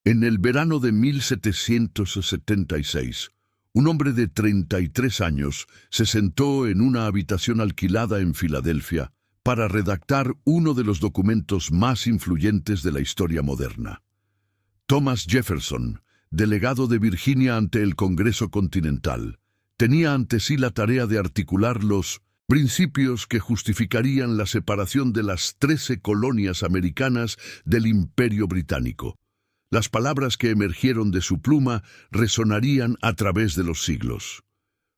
En el verano de 1776, un hombre de 33 años se sentó en una habitación alquilada en Filadelfia para redactar uno de los documentos más influyentes de la historia moderna. Thomas Jefferson, delegado de Virginia ante el Congreso Continental, tenía ante sí la tarea de articular los principios que justificarían la separación de las 13 colonias americanas del Imperio Británico. Las palabras que emergieron de su pluma resonarían a través de los siglos.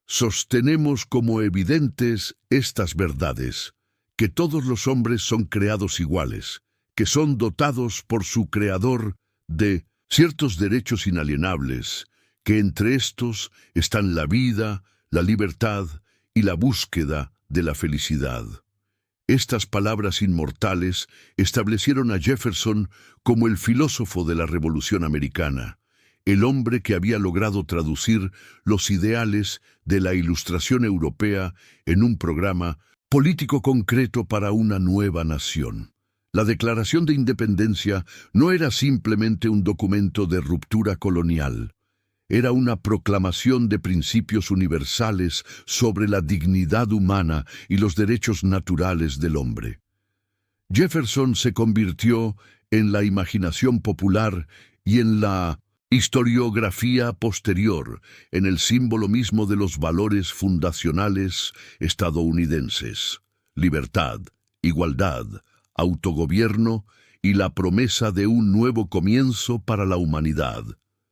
Sostenemos como evidentes estas verdades, que todos los hombres son creados iguales, que son dotados por su Creador de ciertos derechos inalienables, que entre estos están la vida, la libertad y la búsqueda de la felicidad. Estas palabras inmortales establecieron a Jefferson como el filósofo de la Revolución Americana, el hombre que había logrado traducir los ideales de la Ilustración europea en un programa político concreto para una nueva nación. La Declaración de Independencia no era simplemente un documento de ruptura colonial. Era una proclamación de principios universales sobre la dignidad humana y los derechos naturales del hombre. Jefferson se convirtió en la imaginación popular y en la historiografía posterior, en el símbolo mismo de los valores fundacionales estadounidenses: libertad, igualdad, autogobierno y la promesa de un nuevo comienzo para la humanidad.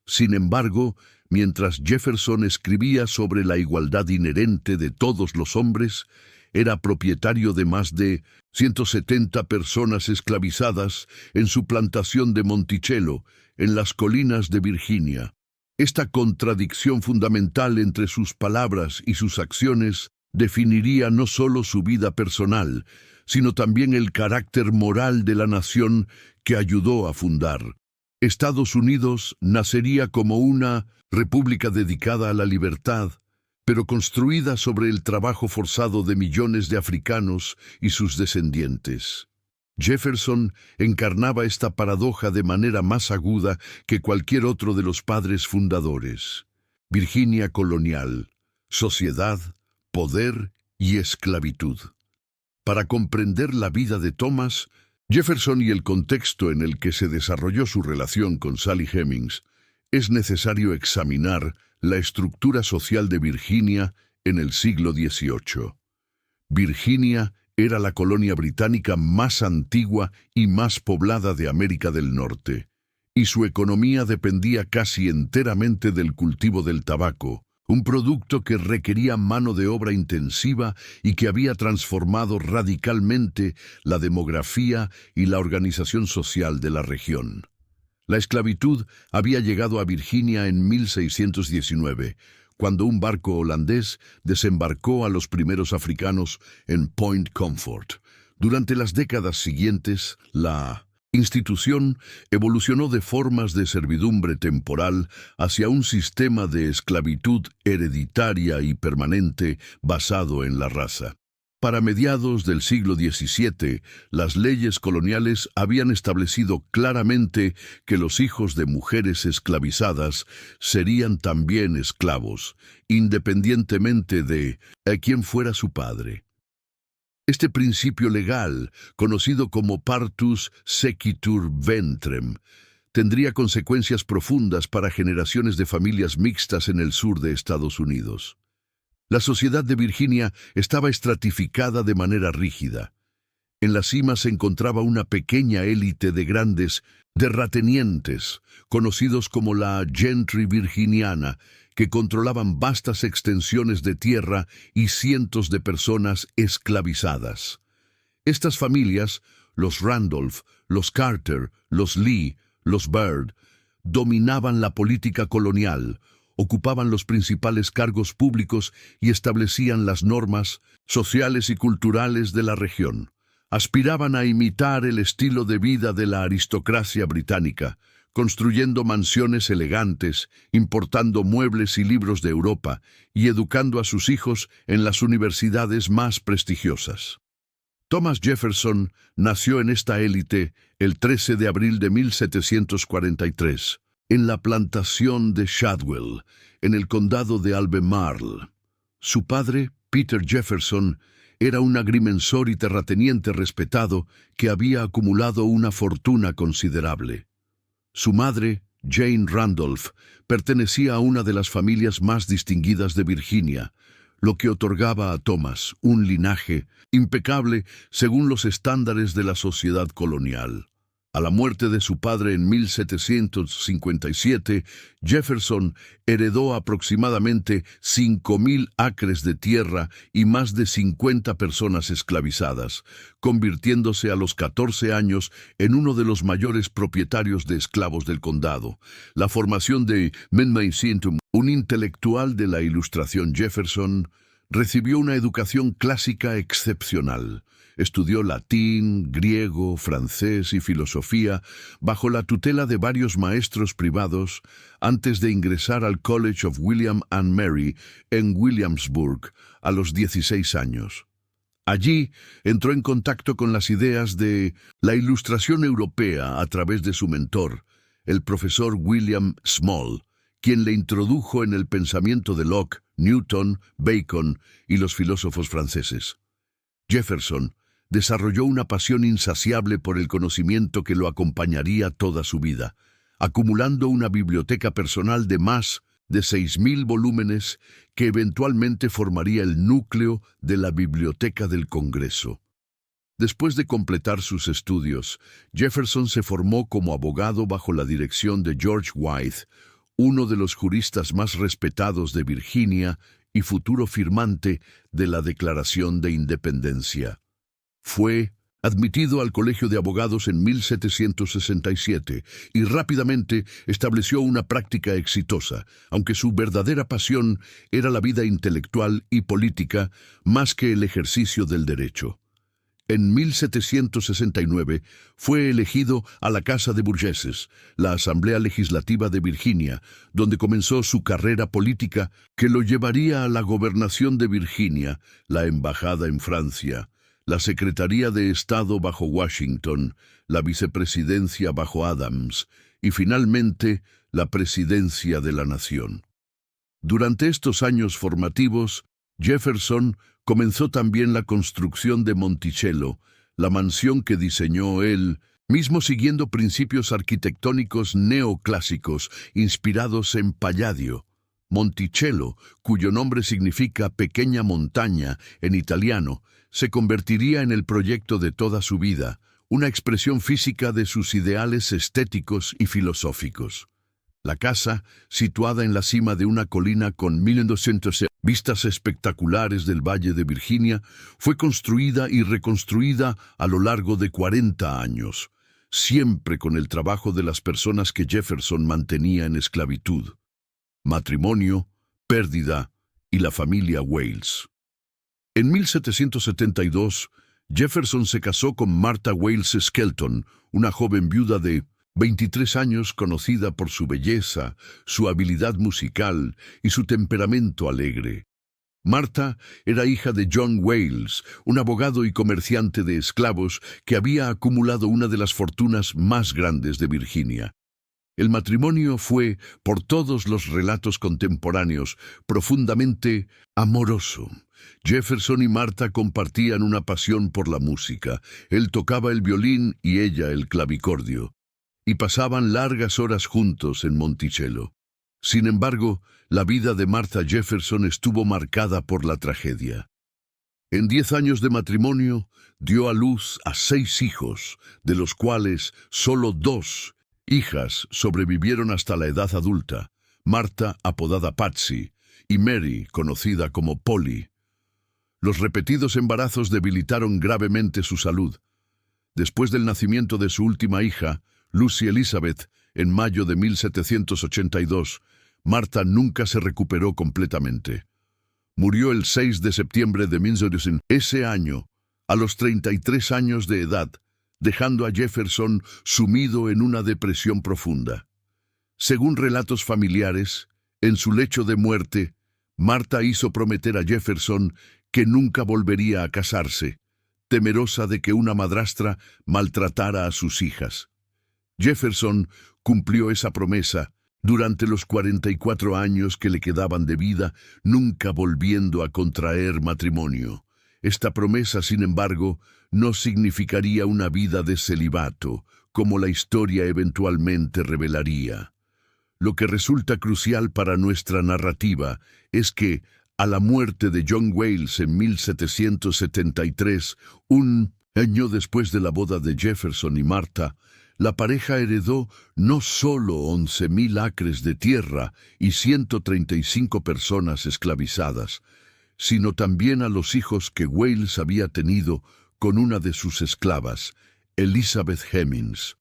Sin embargo, mientras Jefferson escribía sobre la igualdad inherente de todos los hombres, era propietario de más de 170 personas esclavizadas en su plantación de Monticello, en las colinas de Virginia. Esta contradicción fundamental entre sus palabras y sus acciones definiría no solo su vida personal, sino también el carácter moral de la nación que ayudó a fundar. Estados Unidos nacería como una república dedicada a la libertad, pero construida sobre el trabajo forzado de millones de africanos y sus descendientes. Jefferson encarnaba esta paradoja de manera más aguda que cualquier otro de los padres fundadores. Virginia colonial, sociedad, poder y esclavitud. Para comprender la vida de Thomas Jefferson y el contexto en el que se desarrolló su relación con Sally Hemings, es necesario examinar la estructura social de Virginia en el siglo XVIII. Virginia era la colonia británica más antigua y más poblada de América del Norte, y su economía dependía casi enteramente del cultivo del tabaco, un producto que requería mano de obra intensiva y que había transformado radicalmente la demografía y la organización social de la región. La esclavitud había llegado a Virginia en 1619, cuando un barco holandés desembarcó a los primeros africanos en Point Comfort. Durante las décadas siguientes, la institución evolucionó de formas de servidumbre temporal hacia un sistema de esclavitud hereditaria y permanente basado en la raza. Para mediados del siglo XVII, las leyes coloniales habían establecido claramente que los hijos de mujeres esclavizadas serían también esclavos, independientemente de quién fuera su padre. Este principio legal, conocido como partus sequitur ventrem, tendría consecuencias profundas para generaciones de familias mixtas en el sur de Estados Unidos. La sociedad de Virginia estaba estratificada de manera rígida. En la cima se encontraba una pequeña élite de grandes terratenientes, conocidos como la gentry virginiana, que controlaban vastas extensiones de tierra y cientos de personas esclavizadas. Estas familias, los Randolph, los Carter, los Lee, los Byrd, dominaban la política colonial, ocupaban los principales cargos públicos y establecían las normas sociales y culturales de la región. Aspiraban a imitar el estilo de vida de la aristocracia británica, construyendo mansiones elegantes, importando muebles y libros de Europa y educando a sus hijos en las universidades más prestigiosas. Thomas Jefferson nació en esta élite el 13 de abril de 1743, en la plantación de Shadwell, en el condado de Albemarle. Su padre, Peter Jefferson, era un agrimensor y terrateniente respetado que había acumulado una fortuna considerable. Su madre, Jane Randolph, pertenecía a una de las familias más distinguidas de Virginia, lo que otorgaba a Thomas un linaje impecable según los estándares de la sociedad colonial. A la muerte de su padre en 1757, Jefferson heredó aproximadamente 5.000 acres de tierra y más de 50 personas esclavizadas, convirtiéndose a los 14 años en uno de los mayores propietarios de esclavos del condado. La formación de Menmaincintum, un intelectual de la Ilustración Jefferson, recibió una educación clásica excepcional. Estudió latín, griego, francés y filosofía bajo la tutela de varios maestros privados antes de ingresar al College of William and Mary en Williamsburg a los 16 años. Allí entró en contacto con las ideas de la Ilustración europea a través de su mentor, el profesor William Small, quien le introdujo en el pensamiento de Locke, Newton, Bacon y los filósofos franceses. Jefferson desarrolló una pasión insaciable por el conocimiento que lo acompañaría toda su vida, acumulando una biblioteca personal de más de 6.000 volúmenes que eventualmente formaría el núcleo de la Biblioteca del Congreso. Después de completar sus estudios, Jefferson se formó como abogado bajo la dirección de George Wythe, uno de los juristas más respetados de Virginia y futuro firmante de la Declaración de Independencia. Fue admitido al Colegio de Abogados en 1767 y rápidamente estableció una práctica exitosa, aunque su verdadera pasión era la vida intelectual y política más que el ejercicio del derecho. En 1769 fue elegido a la Casa de Burgesses, la Asamblea Legislativa de Virginia, donde comenzó su carrera política que lo llevaría a la gobernación de Virginia, la embajada en Francia, la Secretaría de Estado bajo Washington, la vicepresidencia bajo Adams y finalmente la presidencia de la nación. Durante estos años formativos, Jefferson comenzó también la construcción de Monticello, la mansión que diseñó él, mismo siguiendo principios arquitectónicos neoclásicos inspirados en Palladio. Monticello, cuyo nombre significa pequeña montaña en italiano, se convertiría en el proyecto de toda su vida, una expresión física de sus ideales estéticos y filosóficos. La casa, situada en la cima de una colina con 1.200 vistas espectaculares del Valle de Virginia, fue construida y reconstruida a lo largo de 40 años, siempre con el trabajo de las personas que Jefferson mantenía en esclavitud. Matrimonio, pérdida y la familia Wales. En 1772, Jefferson se casó con Martha Wales Skelton, una joven viuda de 23 años conocida por su belleza, su habilidad musical y su temperamento alegre. Martha era hija de John Wales, un abogado y comerciante de esclavos que había acumulado una de las fortunas más grandes de Virginia. El matrimonio fue, por todos los relatos contemporáneos, profundamente amoroso. Jefferson y Martha compartían una pasión por la música. Él tocaba el violín y ella el clavicordio, y pasaban largas horas juntos en Monticello. Sin embargo, la vida de Martha Jefferson estuvo marcada por la tragedia. En 10 años de matrimonio, dio a luz a 6 hijos, de los cuales solo 2 hijas sobrevivieron hasta la edad adulta: Martha, apodada Patsy, y Mary, conocida como Polly. Los repetidos embarazos debilitaron gravemente su salud. Después del nacimiento de su última hija, Lucy Elizabeth, en mayo de 1782, Martha nunca se recuperó completamente. Murió el 6 de septiembre de 1900, ese año, a los 33 años de edad, dejando a Jefferson sumido en una depresión profunda. Según relatos familiares, en su lecho de muerte, Martha hizo prometer a Jefferson que nunca volvería a casarse, temerosa de que una madrastra maltratara a sus hijas. Jefferson cumplió esa promesa durante los 44 años que le quedaban de vida, nunca volviendo a contraer matrimonio. Esta promesa, sin embargo, no significaría una vida de celibato, como la historia eventualmente revelaría. Lo que resulta crucial para nuestra narrativa es que, a la muerte de John Wales en 1773, un año después de la boda de Jefferson y Martha, la pareja heredó no solo 11.000 acres de tierra y 135 personas esclavizadas, sino también a los hijos que Wales había tenido con una de sus esclavas, Elizabeth Hemings.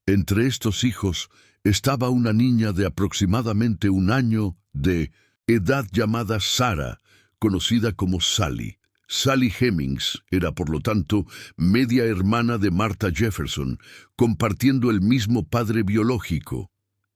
Entre estos hijos estaba una niña de aproximadamente un año de edad llamada Sarah, conocida como Sally. Sally Hemings era, por lo tanto, media hermana de Martha Jefferson, compartiendo el mismo padre biológico.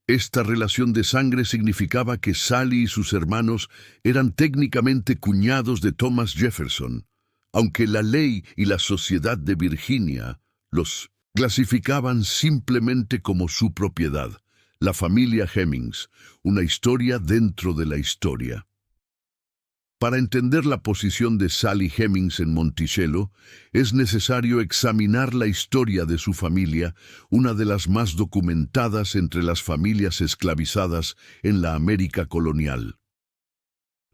Esta relación de sangre significaba que Sally y sus hermanos eran técnicamente cuñados de Thomas Jefferson, aunque la ley y la sociedad de Virginia los clasificaban simplemente como su propiedad. La familia Hemings, una historia dentro de la historia. Para entender la posición de Sally Hemings en Monticello, es necesario examinar la historia de su familia, una de las más documentadas entre las familias esclavizadas en la América colonial.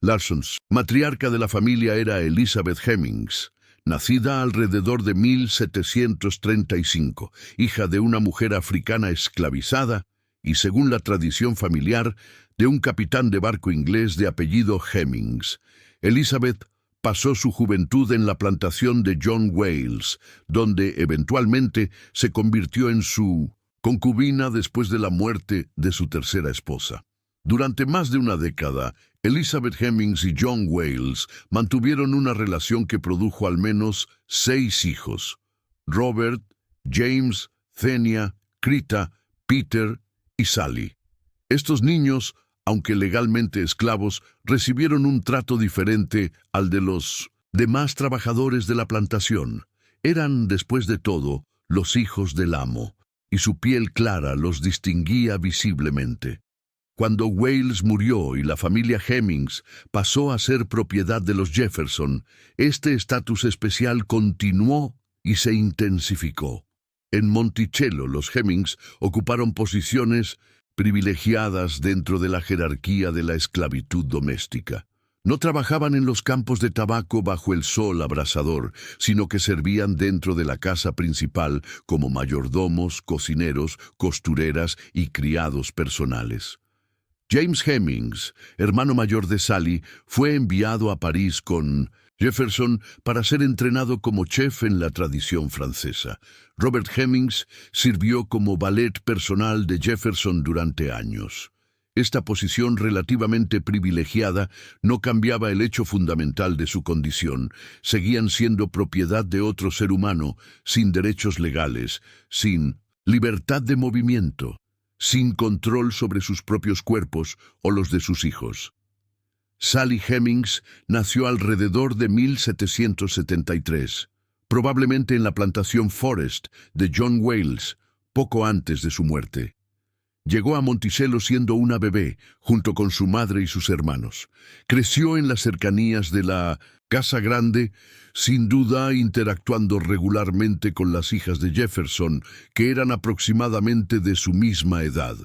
Larsons, matriarca de la familia, era Elizabeth Hemings, nacida alrededor de 1735, hija de una mujer africana esclavizada y, según la tradición familiar, de un capitán de barco inglés de apellido Hemings. Elizabeth pasó su juventud en la plantación de John Wales, donde eventualmente se convirtió en su concubina después de la muerte de su tercera esposa. Durante más de una década, Elizabeth Hemings y John Wales mantuvieron una relación que produjo al menos 6 hijos: Robert, James, Zenia, Crita, Peter y Sally. Estos niños, aunque legalmente esclavos, recibieron un trato diferente al de los demás trabajadores de la plantación. Eran, después de todo, los hijos del amo, y su piel clara los distinguía visiblemente. Cuando Wales murió y la familia Hemings pasó a ser propiedad de los Jefferson, este estatus especial continuó y se intensificó. En Monticello, los Hemings ocuparon posiciones privilegiadas dentro de la jerarquía de la esclavitud doméstica. No trabajaban en los campos de tabaco bajo el sol abrasador, sino que servían dentro de la casa principal como mayordomos, cocineros, costureras y criados personales. James Hemings, hermano mayor de Sally, fue enviado a París con Jefferson para ser entrenado como chef en la tradición francesa. Robert Hemings sirvió como valet personal de Jefferson durante años. Esta posición relativamente privilegiada no cambiaba el hecho fundamental de su condición. Seguían siendo propiedad de otro ser humano, sin derechos legales, sin libertad de movimiento, sin control sobre sus propios cuerpos o los de sus hijos. Sally Hemings nació alrededor de 1773, probablemente en la plantación Forest de John Wales, poco antes de su muerte. Llegó a Monticello siendo una bebé, junto con su madre y sus hermanos. Creció en las cercanías de la Casa Grande, sin duda interactuando regularmente con las hijas de Jefferson, que eran aproximadamente de su misma edad.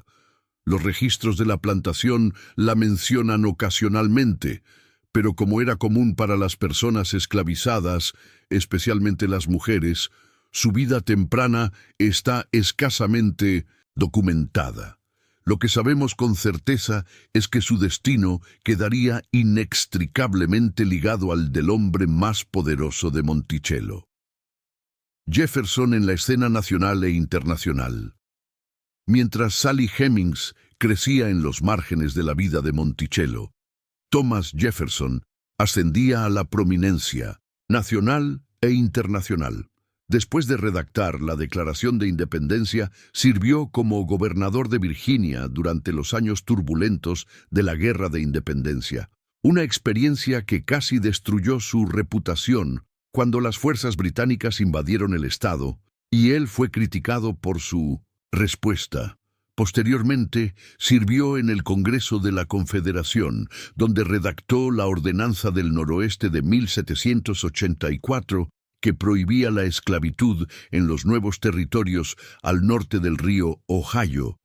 Los registros de la plantación la mencionan ocasionalmente, pero como era común para las personas esclavizadas, especialmente las mujeres, su vida temprana está escasamente documentada. Lo que sabemos con certeza es que su destino quedaría inextricablemente ligado al del hombre más poderoso de Monticello. Jefferson en la escena nacional e internacional. Mientras Sally Hemings crecía en los márgenes de la vida de Monticello, Thomas Jefferson ascendía a la prominencia nacional e internacional. Después de redactar la Declaración de Independencia, sirvió como gobernador de Virginia durante los años turbulentos de la Guerra de Independencia, una experiencia que casi destruyó su reputación cuando las fuerzas británicas invadieron el estado, y él fue criticado por su respuesta. Posteriormente, sirvió en el Congreso de la Confederación, donde redactó la Ordenanza del Noroeste de 1784, que prohibía la esclavitud en los nuevos territorios al norte del río Ohio,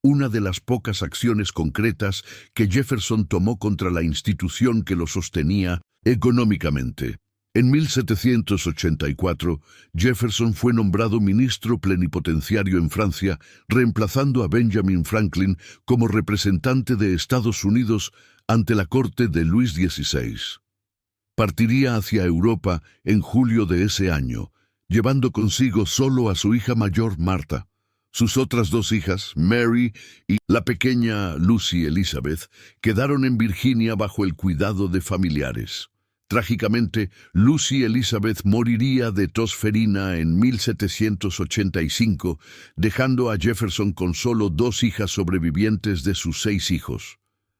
una de las pocas acciones concretas que Jefferson tomó contra la institución que lo sostenía económicamente. En 1784, Jefferson fue nombrado ministro plenipotenciario en Francia, reemplazando a Benjamin Franklin como representante de Estados Unidos ante la corte de Luis XVI. Partiría hacia Europa en julio de ese año, llevando consigo solo a su hija mayor Martha. Sus otras dos hijas, Mary y la pequeña Lucy Elizabeth, quedaron en Virginia bajo el cuidado de familiares. Trágicamente, Lucy Elizabeth moriría de tos ferina en 1785, dejando a Jefferson con solo dos hijas sobrevivientes de sus 6 hijos.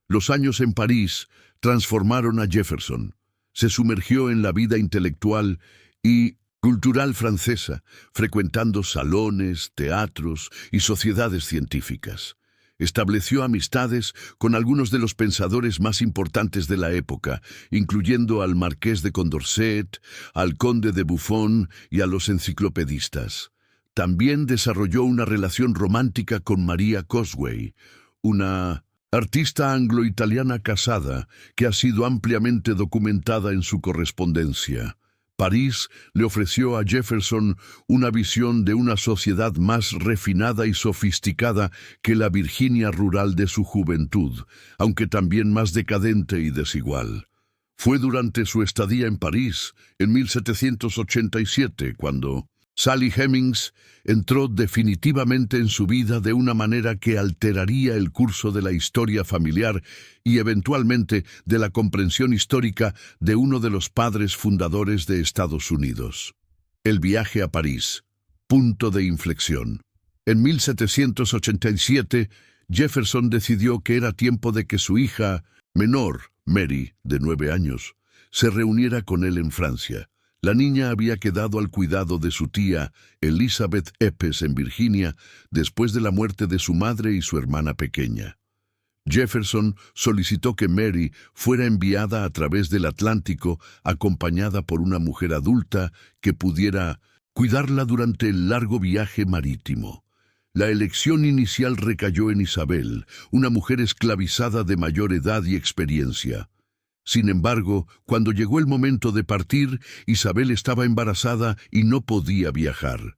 Los años en París transformaron a Jefferson. Se sumergió en la vida intelectual y cultural francesa, frecuentando salones, teatros y sociedades científicas. Estableció amistades con algunos de los pensadores más importantes de la época, incluyendo al marqués de Condorcet, al conde de Buffon y a los enciclopedistas. También desarrolló una relación romántica con Maria Cosway, una artista anglo-italiana casada que ha sido ampliamente documentada en su correspondencia. París le ofreció a Jefferson una visión de una sociedad más refinada y sofisticada que la Virginia rural de su juventud, aunque también más decadente y desigual. Fue durante su estadía en París, en 1787, cuando Sally Hemings entró definitivamente en su vida de una manera que alteraría el curso de la historia familiar y eventualmente de la comprensión histórica de uno de los padres fundadores de Estados Unidos. El viaje a París. Punto de inflexión. En 1787, Jefferson decidió que era tiempo de que su hija menor, Mary, de 9 años, se reuniera con él en Francia. La niña había quedado al cuidado de su tía, Elizabeth Epes, en Virginia, después de la muerte de su madre y su hermana pequeña. Jefferson solicitó que Mary fuera enviada a través del Atlántico, acompañada por una mujer adulta que pudiera cuidarla durante el largo viaje marítimo. La elección inicial recayó en Isabel, una mujer esclavizada de mayor edad y experiencia. Sin embargo, cuando llegó el momento de partir, Isabel estaba embarazada y no podía viajar.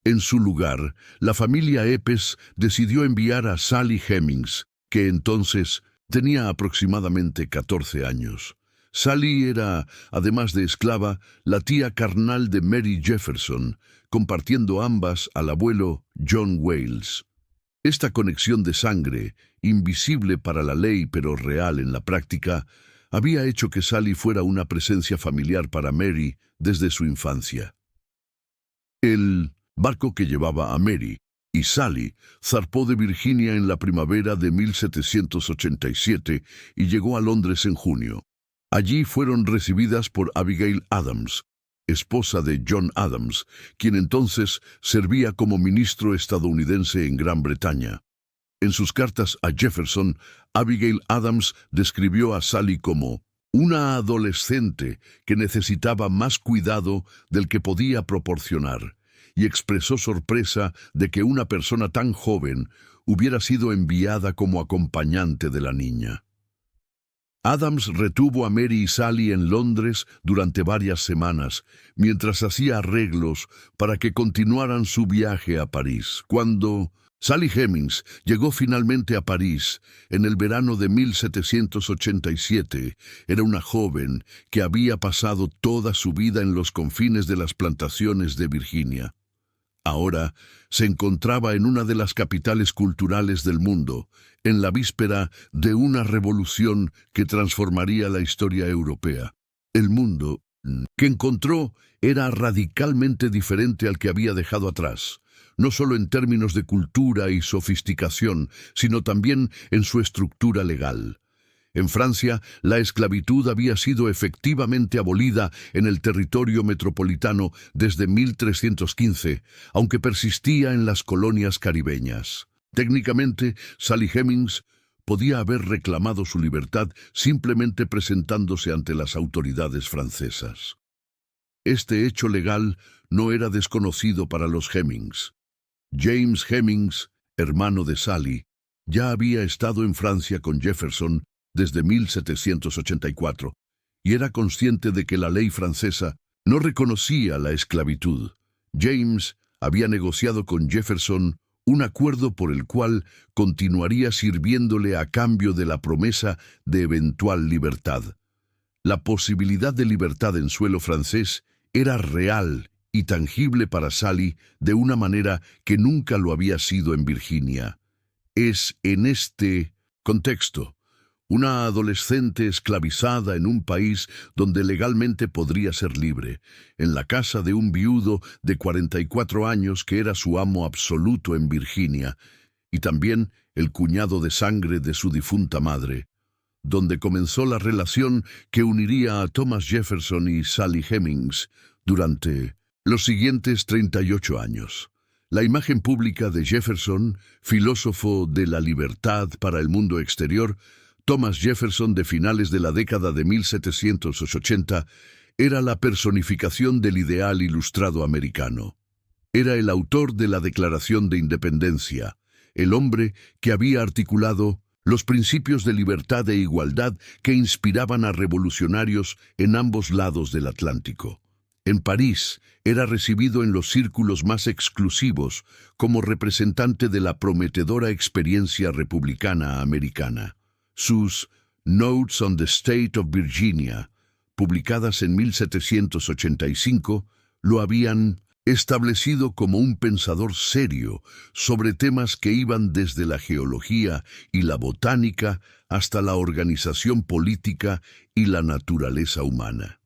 En su lugar, la familia Epes decidió enviar a Sally Hemings, que entonces tenía aproximadamente 14 años. Sally era, además de esclava, la tía carnal de Mary Jefferson, compartiendo ambas al abuelo John Wales. Esta conexión de sangre, invisible para la ley pero real en la práctica, había hecho que Sally fuera una presencia familiar para Mary desde su infancia. El barco que llevaba a Mary y Sally zarpó de Virginia en la primavera de 1787 y llegó a Londres en junio. Allí fueron recibidas por Abigail Adams, esposa de John Adams, quien entonces servía como ministro estadounidense en Gran Bretaña. En sus cartas a Jefferson, Abigail Adams describió a Sally como una adolescente que necesitaba más cuidado del que podía proporcionar, y expresó sorpresa de que una persona tan joven hubiera sido enviada como acompañante de la niña. Adams retuvo a Mary y Sally en Londres durante varias semanas, mientras hacía arreglos para que continuaran su viaje a París. Cuando Sally Hemings llegó finalmente a París en el verano de 1787. Era una joven que había pasado toda su vida en los confines de las plantaciones de Virginia. Ahora se encontraba en una de las capitales culturales del mundo, en la víspera de una revolución que transformaría la historia europea. El mundo que encontró era radicalmente diferente al que había dejado atrás, no solo en términos de cultura y sofisticación, sino también en su estructura legal. En Francia, la esclavitud había sido efectivamente abolida en el territorio metropolitano desde 1315, aunque persistía en las colonias caribeñas. Técnicamente, Sally Hemings podía haber reclamado su libertad simplemente presentándose ante las autoridades francesas. Este hecho legal no era desconocido para los Hemings. James Hemings, hermano de Sally, ya había estado en Francia con Jefferson desde 1784 y era consciente de que la ley francesa no reconocía la esclavitud. James había negociado con Jefferson un acuerdo por el cual continuaría sirviéndole a cambio de la promesa de eventual libertad. La posibilidad de libertad en suelo francés era real y tangible para Sally de una manera que nunca lo había sido en Virginia. Es en este contexto, una adolescente esclavizada en un país donde legalmente podría ser libre, en la casa de un viudo de 44 años que era su amo absoluto en Virginia, y también el cuñado de sangre de su difunta madre, donde comenzó la relación que uniría a Thomas Jefferson y Sally Hemings durante los siguientes 38 años. La imagen pública de Jefferson, filósofo de la libertad para el mundo exterior, Thomas Jefferson de finales de la década de 1780, era la personificación del ideal ilustrado americano. Era el autor de la Declaración de Independencia, el hombre que había articulado los principios de libertad e igualdad que inspiraban a revolucionarios en ambos lados del Atlántico. En París, era recibido en los círculos más exclusivos como representante de la prometedora experiencia republicana americana. Sus Notes on the State of Virginia, publicadas en 1785, lo habían establecido como un pensador serio sobre temas que iban desde la geología y la botánica hasta la organización política y la naturaleza humana.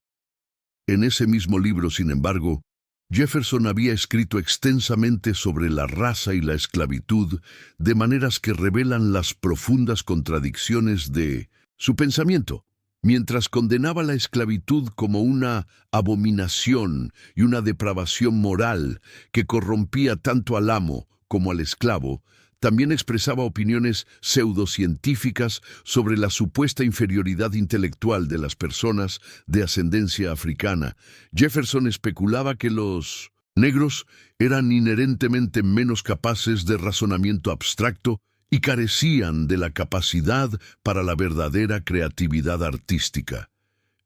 En ese mismo libro, sin embargo, Jefferson había escrito extensamente sobre la raza y la esclavitud, de maneras que revelan las profundas contradicciones de su pensamiento. Mientras condenaba la esclavitud como una abominación y una depravación moral que corrompía tanto al amo como al esclavo, también expresaba opiniones pseudocientíficas sobre la supuesta inferioridad intelectual de las personas de ascendencia africana. Jefferson especulaba que los negros eran inherentemente menos capaces de razonamiento abstracto y carecían de la capacidad para la verdadera creatividad artística.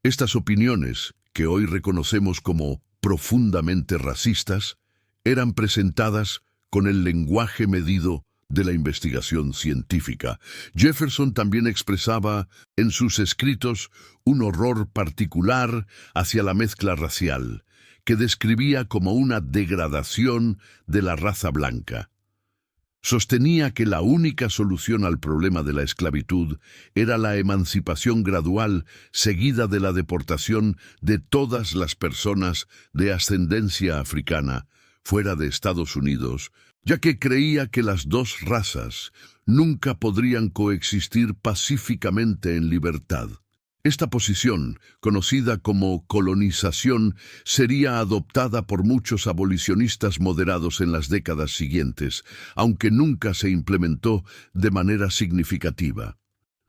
Estas opiniones, que hoy reconocemos como profundamente racistas, eran presentadas con el lenguaje medido de la investigación científica. Jefferson también expresaba en sus escritos un horror particular hacia la mezcla racial, que describía como una degradación de la raza blanca. Sostenía que la única solución al problema de la esclavitud era la emancipación gradual seguida de la deportación de todas las personas de ascendencia africana fuera de Estados Unidos, ya que creía que las dos razas nunca podrían coexistir pacíficamente en libertad. Esta posición, conocida como colonización, sería adoptada por muchos abolicionistas moderados en las décadas siguientes, aunque nunca se implementó de manera significativa.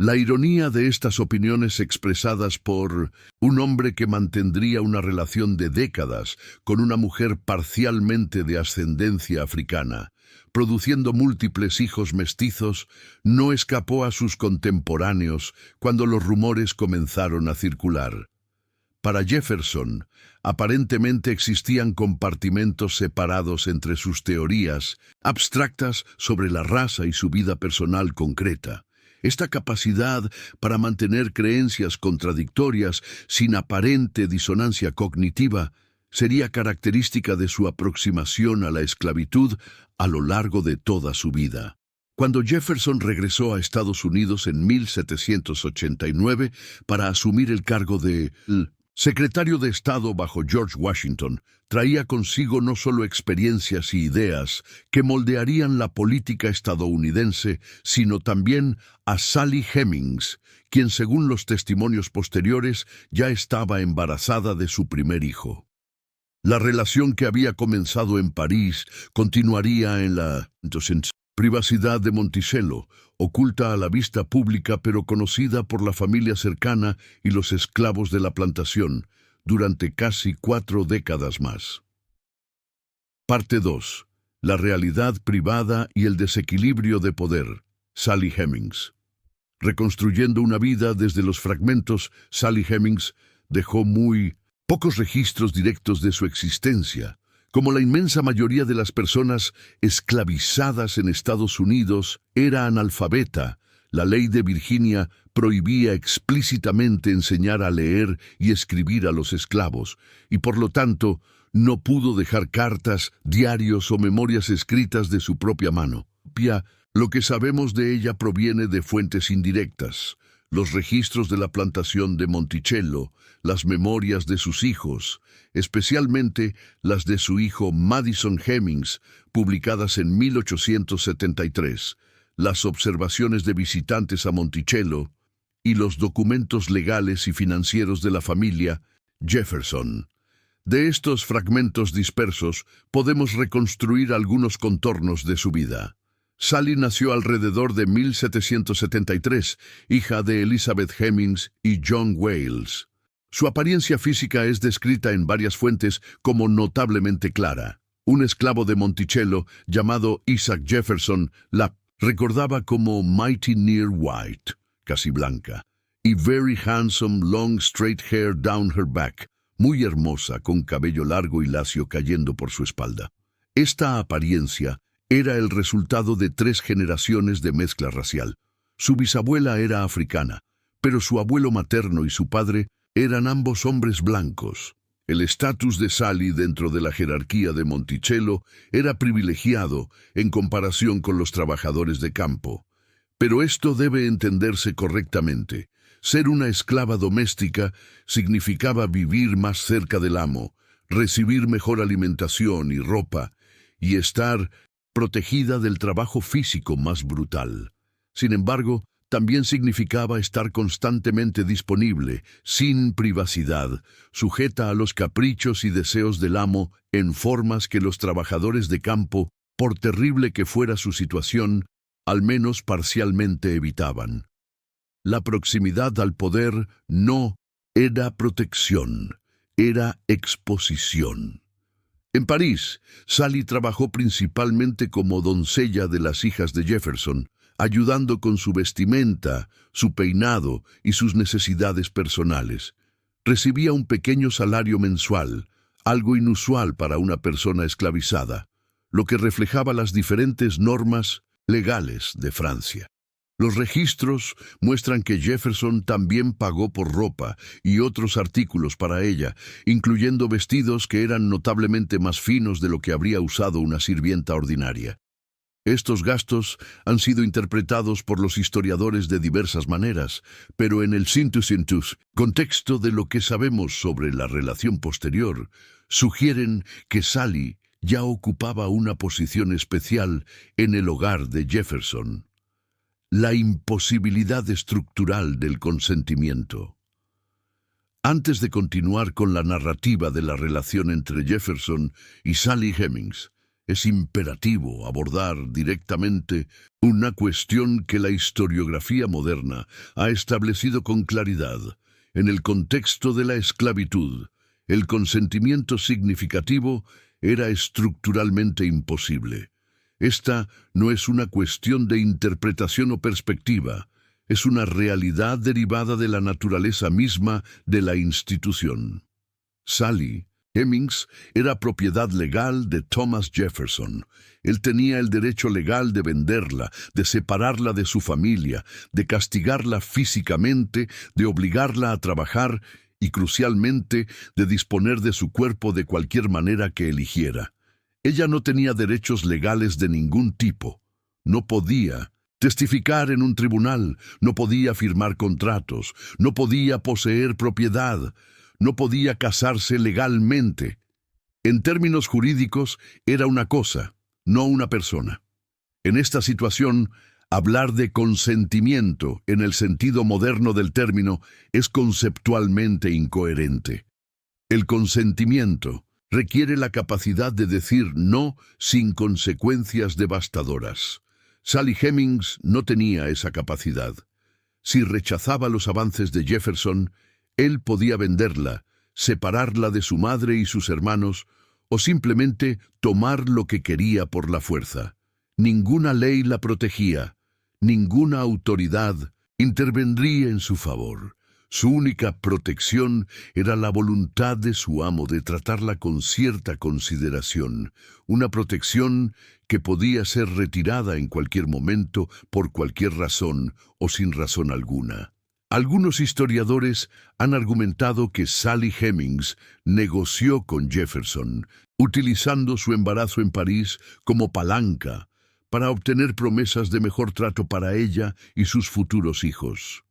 La ironía de estas opiniones expresadas por un hombre que mantendría una relación de décadas con una mujer parcialmente de ascendencia africana, produciendo múltiples hijos mestizos, no escapó a sus contemporáneos cuando los rumores comenzaron a circular. Para Jefferson, aparentemente existían compartimentos separados entre sus teorías abstractas sobre la raza y su vida personal concreta. Esta capacidad para mantener creencias contradictorias sin aparente disonancia cognitiva sería característica de su aproximación a la esclavitud a lo largo de toda su vida. Cuando Jefferson regresó a Estados Unidos en 1789 para asumir el cargo de secretario de Estado bajo George Washington, traía consigo no solo experiencias y ideas que moldearían la política estadounidense, sino también a Sally Hemings, quien según los testimonios posteriores ya estaba embarazada de su primer hijo. La relación que había comenzado en París continuaría en la Privacidad de Monticello, oculta a la vista pública pero conocida por la familia cercana y los esclavos de la plantación, durante casi 4 décadas más. Parte 2. La realidad privada y el desequilibrio de poder. Sally Hemings. Reconstruyendo una vida desde los fragmentos, Sally Hemings dejó muy pocos registros directos de su existencia. Como la inmensa mayoría de las personas esclavizadas en Estados Unidos, era analfabeta. La ley de Virginia prohibía explícitamente enseñar a leer y escribir a los esclavos, y por lo tanto, no pudo dejar cartas, diarios o memorias escritas de su propia mano. Lo que sabemos de ella proviene de fuentes indirectas: los registros de la plantación de Monticello, las memorias de sus hijos, especialmente las de su hijo Madison Hemings, publicadas en 1873, las observaciones de visitantes a Monticello y los documentos legales y financieros de la familia Jefferson. De estos fragmentos dispersos podemos reconstruir algunos contornos de su vida. Sally nació alrededor de 1773, hija de Elizabeth Hemings y John Wales. Su apariencia física es descrita en varias fuentes como notablemente clara. Un esclavo de Monticello, llamado Isaac Jefferson, la recordaba como mighty near white, casi blanca, y very handsome long straight hair down her back, muy hermosa con cabello largo y lacio cayendo por su espalda. Esta apariencia era el resultado de 3 generaciones de mezcla racial. Su bisabuela era africana, pero su abuelo materno y su padre eran ambos hombres blancos. El estatus de Sally dentro de la jerarquía de Monticello era privilegiado en comparación con los trabajadores de campo. Pero esto debe entenderse correctamente. Ser una esclava doméstica significaba vivir más cerca del amo, recibir mejor alimentación y ropa, y estar protegida del trabajo físico más brutal. Sin embargo, también significaba estar constantemente disponible, sin privacidad, sujeta a los caprichos y deseos del amo en formas que los trabajadores de campo, por terrible que fuera su situación, al menos parcialmente evitaban. La proximidad al poder no era protección, era exposición. En París, Sally trabajó principalmente como doncella de las hijas de Jefferson, ayudando con su vestimenta, su peinado y sus necesidades personales. Recibía un pequeño salario mensual, algo inusual para una persona esclavizada, lo que reflejaba las diferentes normas legales de Francia. Los registros muestran que Jefferson también pagó por ropa y otros artículos para ella, incluyendo vestidos que eran notablemente más finos de lo que habría usado una sirvienta ordinaria. Estos gastos han sido interpretados por los historiadores de diversas maneras, pero en el contexto de lo que sabemos sobre la relación posterior, sugieren que Sally ya ocupaba una posición especial en el hogar de Jefferson. La imposibilidad estructural del consentimiento. Antes de continuar con la narrativa de la relación entre Jefferson y Sally Hemings, es imperativo abordar directamente una cuestión que la historiografía moderna ha establecido con claridad. En el contexto de la esclavitud, el consentimiento significativo era estructuralmente imposible. Esta no es una cuestión de interpretación o perspectiva, es una realidad derivada de la naturaleza misma de la institución. Sally Hemings era propiedad legal de Thomas Jefferson. Él tenía el derecho legal de venderla, de separarla de su familia, de castigarla físicamente, de obligarla a trabajar y, crucialmente, de disponer de su cuerpo de cualquier manera que eligiera. Ella no tenía derechos legales de ningún tipo. No podía testificar en un tribunal, no podía firmar contratos, no podía poseer propiedad, no podía casarse legalmente. En términos jurídicos, era una cosa, no una persona. En esta situación, hablar de consentimiento en el sentido moderno del término es conceptualmente incoherente. El consentimiento requiere la capacidad de decir no sin consecuencias devastadoras. Sally Hemings no tenía esa capacidad. Si rechazaba los avances de Jefferson, él podía venderla, separarla de su madre y sus hermanos, o simplemente tomar lo que quería por la fuerza. Ninguna ley la protegía, ninguna autoridad intervendría en su favor. Su única protección era la voluntad de su amo de tratarla con cierta consideración, una protección que podía ser retirada en cualquier momento por cualquier razón o sin razón alguna. Algunos historiadores han argumentado que Sally Hemings negoció con Jefferson, utilizando su embarazo en París como palanca para obtener promesas de mejor trato para ella y sus futuros hijos.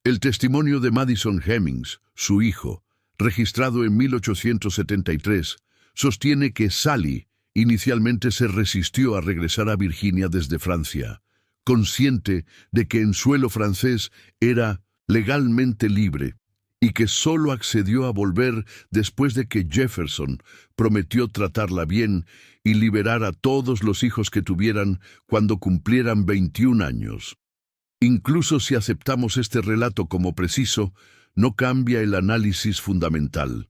El testimonio de Madison Hemings, su hijo, registrado en 1873, sostiene que Sally inicialmente se resistió a regresar a Virginia desde Francia, consciente de que en suelo francés era legalmente libre y que solo accedió a volver después de que Jefferson prometió tratarla bien y liberar a todos los hijos que tuvieran cuando cumplieran 21 años. Incluso si aceptamos este relato como preciso, no cambia el análisis fundamental.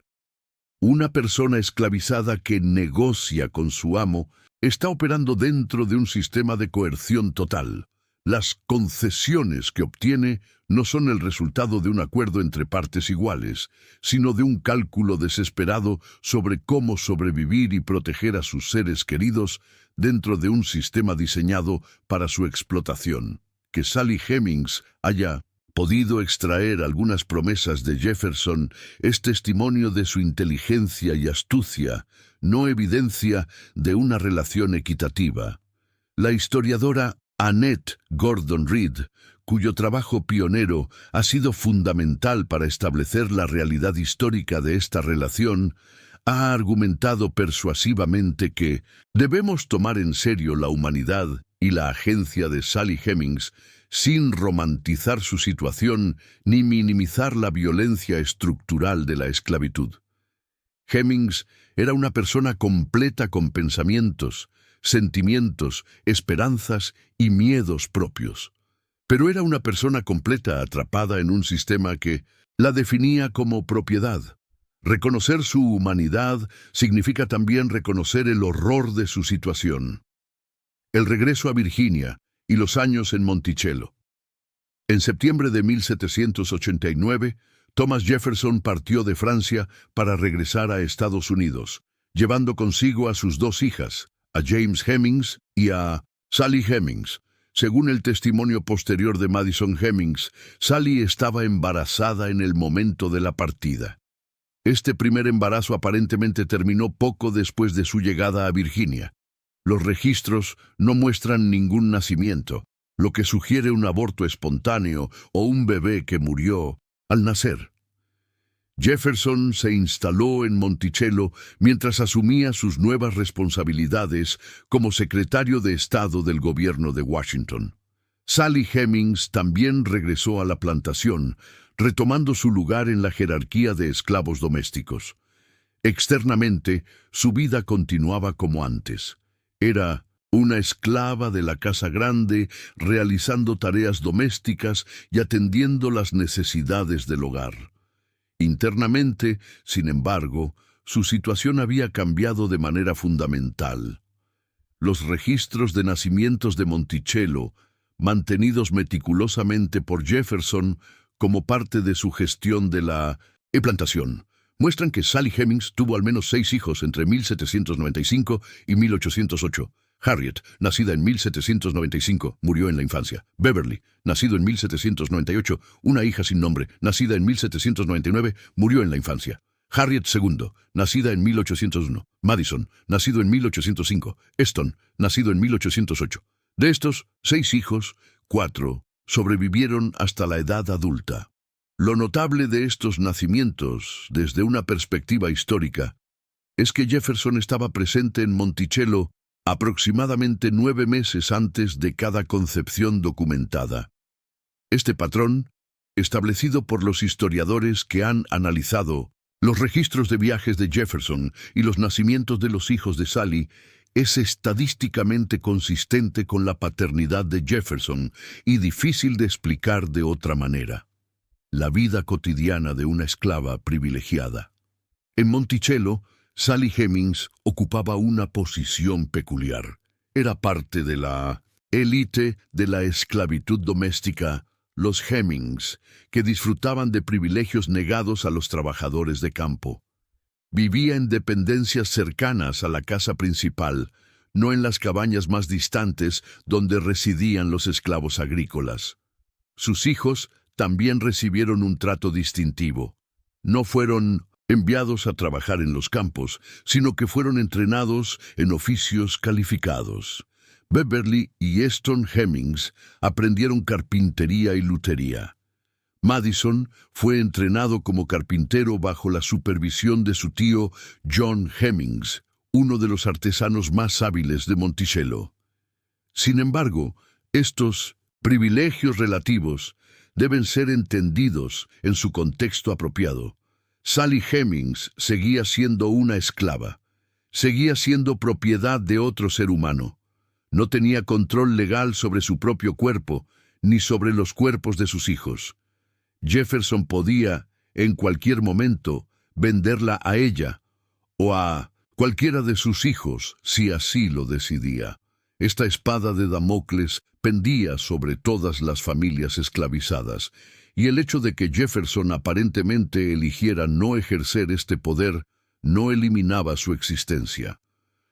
Una persona esclavizada que negocia con su amo está operando dentro de un sistema de coerción total. Las concesiones que obtiene no son el resultado de un acuerdo entre partes iguales, sino de un cálculo desesperado sobre cómo sobrevivir y proteger a sus seres queridos dentro de un sistema diseñado para su explotación. Que Sally Hemings haya podido extraer algunas promesas de Jefferson es testimonio de su inteligencia y astucia, no evidencia de una relación equitativa. La historiadora Annette Gordon Reed, cuyo trabajo pionero ha sido fundamental para establecer la realidad histórica de esta relación, ha argumentado persuasivamente que debemos tomar en serio la humanidad y la agencia de Sally Hemings sin romantizar su situación ni minimizar la violencia estructural de la esclavitud. Hemings era una persona completa con pensamientos, sentimientos, esperanzas y miedos propios. Pero era una persona completa atrapada en un sistema que la definía como propiedad. Reconocer su humanidad significa también reconocer el horror de su situación. El regreso a Virginia y los años en Monticello. En septiembre de 1789, Thomas Jefferson partió de Francia para regresar a Estados Unidos, llevando consigo a sus dos hijas, a James Hemings y a Sally Hemings. Según el testimonio posterior de Madison Hemings, Sally estaba embarazada en el momento de la partida. Este primer embarazo aparentemente terminó poco después de su llegada a Virginia. Los registros no muestran ningún nacimiento, lo que sugiere un aborto espontáneo o un bebé que murió al nacer. Jefferson se instaló en Monticello mientras asumía sus nuevas responsabilidades como secretario de Estado del gobierno de Washington. Sally Hemings también regresó a la plantación, retomando su lugar en la jerarquía de esclavos domésticos. Externamente, su vida continuaba como antes. Era una esclava de la casa grande, realizando tareas domésticas y atendiendo las necesidades del hogar. Internamente, sin embargo, su situación había cambiado de manera fundamental. Los registros de nacimientos de Monticello, mantenidos meticulosamente por Jefferson como parte de su gestión de la plantación, muestran que Sally Hemings tuvo al menos 6 hijos entre 1795 y 1808. Harriet, nacida en 1795, murió en la infancia. Beverly, nacido en 1798, una hija sin nombre, nacida en 1799, murió en la infancia. Harriet II, nacida en 1801. Madison, nacido en 1805. Eston, nacido en 1808. De estos 6 hijos, 4 sobrevivieron hasta la edad adulta. Lo notable de estos nacimientos, desde una perspectiva histórica, es que Jefferson estaba presente en Monticello aproximadamente 9 meses antes de cada concepción documentada. Este patrón, establecido por los historiadores que han analizado los registros de viajes de Jefferson y los nacimientos de los hijos de Sally, es estadísticamente consistente con la paternidad de Jefferson y difícil de explicar de otra manera. La vida cotidiana de una esclava privilegiada. En Monticello, Sally Hemings ocupaba una posición peculiar. Era parte de la élite de la esclavitud doméstica, los Hemings, que disfrutaban de privilegios negados a los trabajadores de campo. Vivía en dependencias cercanas a la casa principal, no en las cabañas más distantes donde residían los esclavos agrícolas. Sus hijos también recibieron un trato distintivo. No fueron enviados a trabajar en los campos, sino que fueron entrenados en oficios calificados. Beverly y Eston Hemings aprendieron carpintería y lutería. Madison fue entrenado como carpintero bajo la supervisión de su tío John Hemings, uno de los artesanos más hábiles de Monticello. Sin embargo, estos privilegios relativos deben ser entendidos en su contexto apropiado. Sally Hemings seguía siendo una esclava. Seguía siendo propiedad de otro ser humano. No tenía control legal sobre su propio cuerpo, ni sobre los cuerpos de sus hijos. Jefferson podía, en cualquier momento, venderla a ella o a cualquiera de sus hijos, si así lo decidía. Esta espada de Damocles pendía sobre todas las familias esclavizadas, y el hecho de que Jefferson aparentemente eligiera no ejercer este poder no eliminaba su existencia.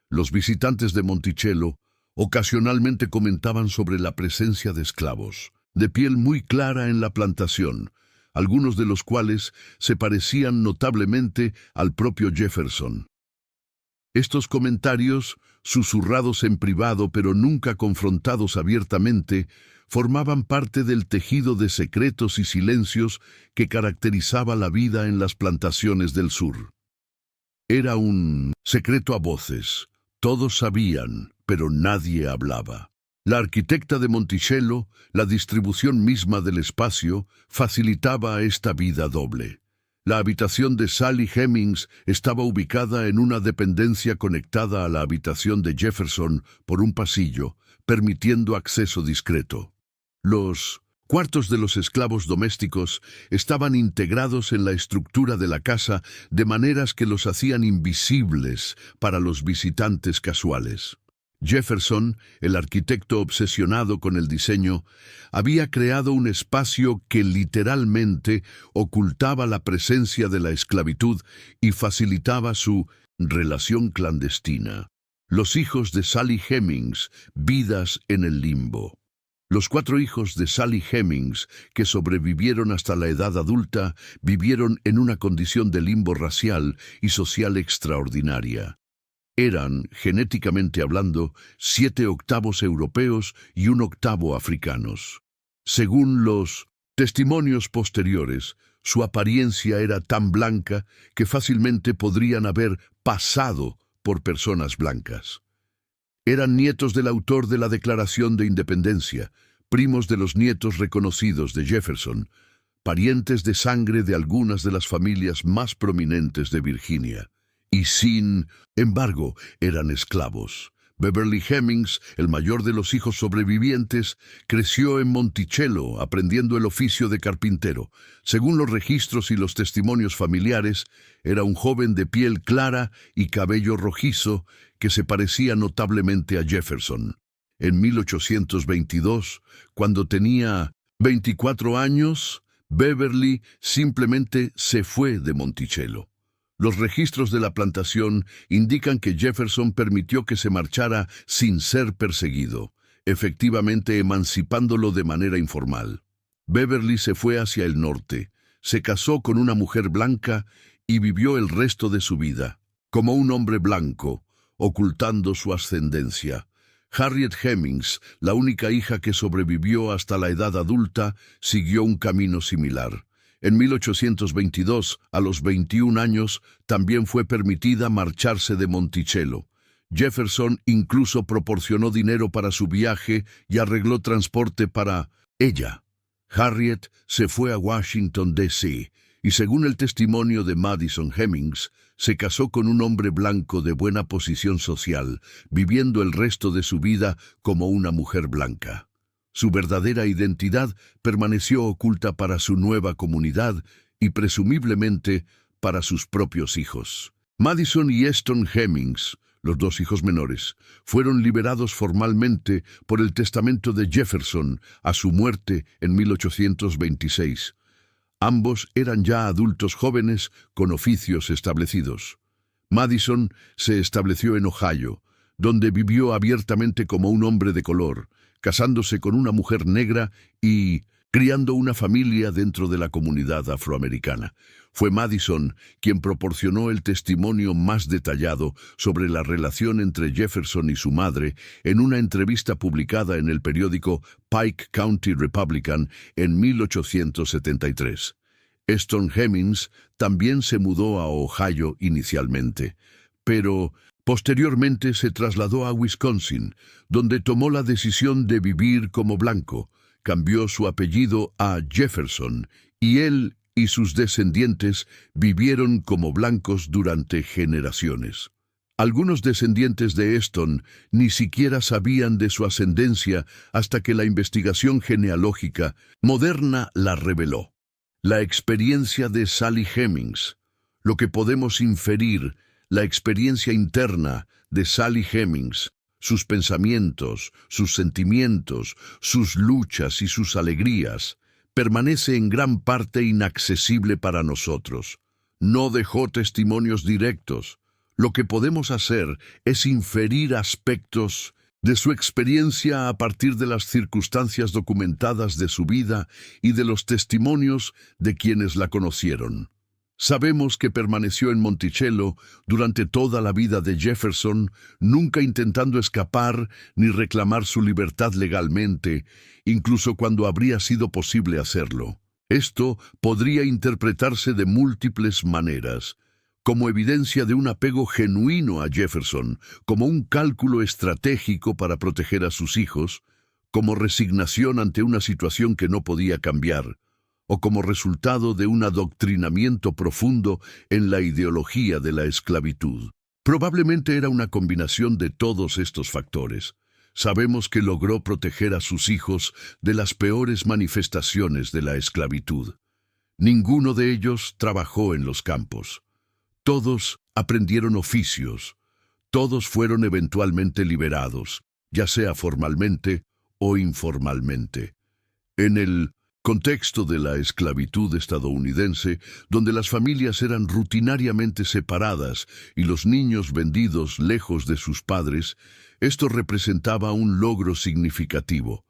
Los visitantes de Monticello ocasionalmente comentaban sobre la presencia de esclavos, de piel muy clara en la plantación, algunos de los cuales se parecían notablemente al propio Jefferson. Estos comentarios, susurrados en privado pero nunca confrontados abiertamente, formaban parte del tejido de secretos y silencios que caracterizaba la vida en las plantaciones del sur. Era un secreto a voces. Todos sabían, pero nadie hablaba. La arquitecta de Monticello, la distribución misma del espacio, facilitaba esta vida doble. La habitación de Sally Hemings estaba ubicada en una dependencia conectada a la habitación de Jefferson por un pasillo, permitiendo acceso discreto. Los cuartos de los esclavos domésticos estaban integrados en la estructura de la casa de maneras que los hacían invisibles para los visitantes casuales. Jefferson, el arquitecto obsesionado con el diseño, había creado un espacio que literalmente ocultaba la presencia de la esclavitud y facilitaba su relación clandestina. Los hijos de Sally Hemings, vidas en el limbo. Los 4 hijos de Sally Hemings, que sobrevivieron hasta la edad adulta, vivieron en una condición de limbo racial y social extraordinaria. Eran, genéticamente hablando, 7 octavos europeos y 1 octavo africanos. Según los testimonios posteriores, su apariencia era tan blanca que fácilmente podrían haber pasado por personas blancas. Eran nietos del autor de la Declaración de Independencia, primos de los nietos reconocidos de Jefferson, parientes de sangre de algunas de las familias más prominentes de Virginia. Y sin embargo, eran esclavos. Beverly Hemings, el mayor de los hijos sobrevivientes, creció en Monticello aprendiendo el oficio de carpintero. Según los registros y los testimonios familiares, era un joven de piel clara y cabello rojizo que se parecía notablemente a Jefferson. En 1822, cuando tenía 24 años, Beverly simplemente se fue de Monticello. Los registros de la plantación indican que Jefferson permitió que se marchara sin ser perseguido, efectivamente emancipándolo de manera informal. Beverly se fue hacia el norte, se casó con una mujer blanca y vivió el resto de su vida como un hombre blanco, ocultando su ascendencia. Harriet Hemings, la única hija que sobrevivió hasta la edad adulta, siguió un camino similar. En 1822, a los 21 años, también fue permitida marcharse de Monticello. Jefferson incluso proporcionó dinero para su viaje y arregló transporte para ella. Harriet se fue a Washington, D.C., y según el testimonio de Madison Hemings, se casó con un hombre blanco de buena posición social, viviendo el resto de su vida como una mujer blanca. Su verdadera identidad permaneció oculta para su nueva comunidad y presumiblemente para sus propios hijos. Madison y Eston Hemings, los dos hijos menores, fueron liberados formalmente por el testamento de Jefferson a su muerte en 1826. Ambos eran ya adultos jóvenes con oficios establecidos. Madison se estableció en Ohio, donde vivió abiertamente como un hombre de color, casándose con una mujer negra y criando una familia dentro de la comunidad afroamericana. Fue Madison quien proporcionó el testimonio más detallado sobre la relación entre Jefferson y su madre en una entrevista publicada en el periódico Pike County Republican en 1873. Eston Hemings también se mudó a Ohio inicialmente, pero posteriormente se trasladó a Wisconsin, donde tomó la decisión de vivir como blanco. Cambió su apellido a Jefferson y él y sus descendientes vivieron como blancos durante generaciones. Algunos descendientes de Eston ni siquiera sabían de su ascendencia hasta que la investigación genealógica moderna la reveló. La experiencia de Sally Hemings, lo que podemos inferir, la experiencia interna de Sally Hemings, sus pensamientos, sus sentimientos, sus luchas y sus alegrías, permanece en gran parte inaccesible para nosotros. No dejó testimonios directos. Lo que podemos hacer es inferir aspectos de su experiencia a partir de las circunstancias documentadas de su vida y de los testimonios de quienes la conocieron. Sabemos que permaneció en Monticello durante toda la vida de Jefferson, nunca intentando escapar ni reclamar su libertad legalmente, incluso cuando habría sido posible hacerlo. Esto podría interpretarse de múltiples maneras, como evidencia de un apego genuino a Jefferson, como un cálculo estratégico para proteger a sus hijos, como resignación ante una situación que no podía cambiar, o como resultado de un adoctrinamiento profundo en la ideología de la esclavitud. Probablemente era una combinación de todos estos factores. Sabemos que logró proteger a sus hijos de las peores manifestaciones de la esclavitud. Ninguno de ellos trabajó en los campos. Todos aprendieron oficios. Todos fueron eventualmente liberados, ya sea formalmente o informalmente. En el contexto de la esclavitud estadounidense, donde las familias eran rutinariamente separadas y los niños vendidos lejos de sus padres, esto representaba un logro significativo.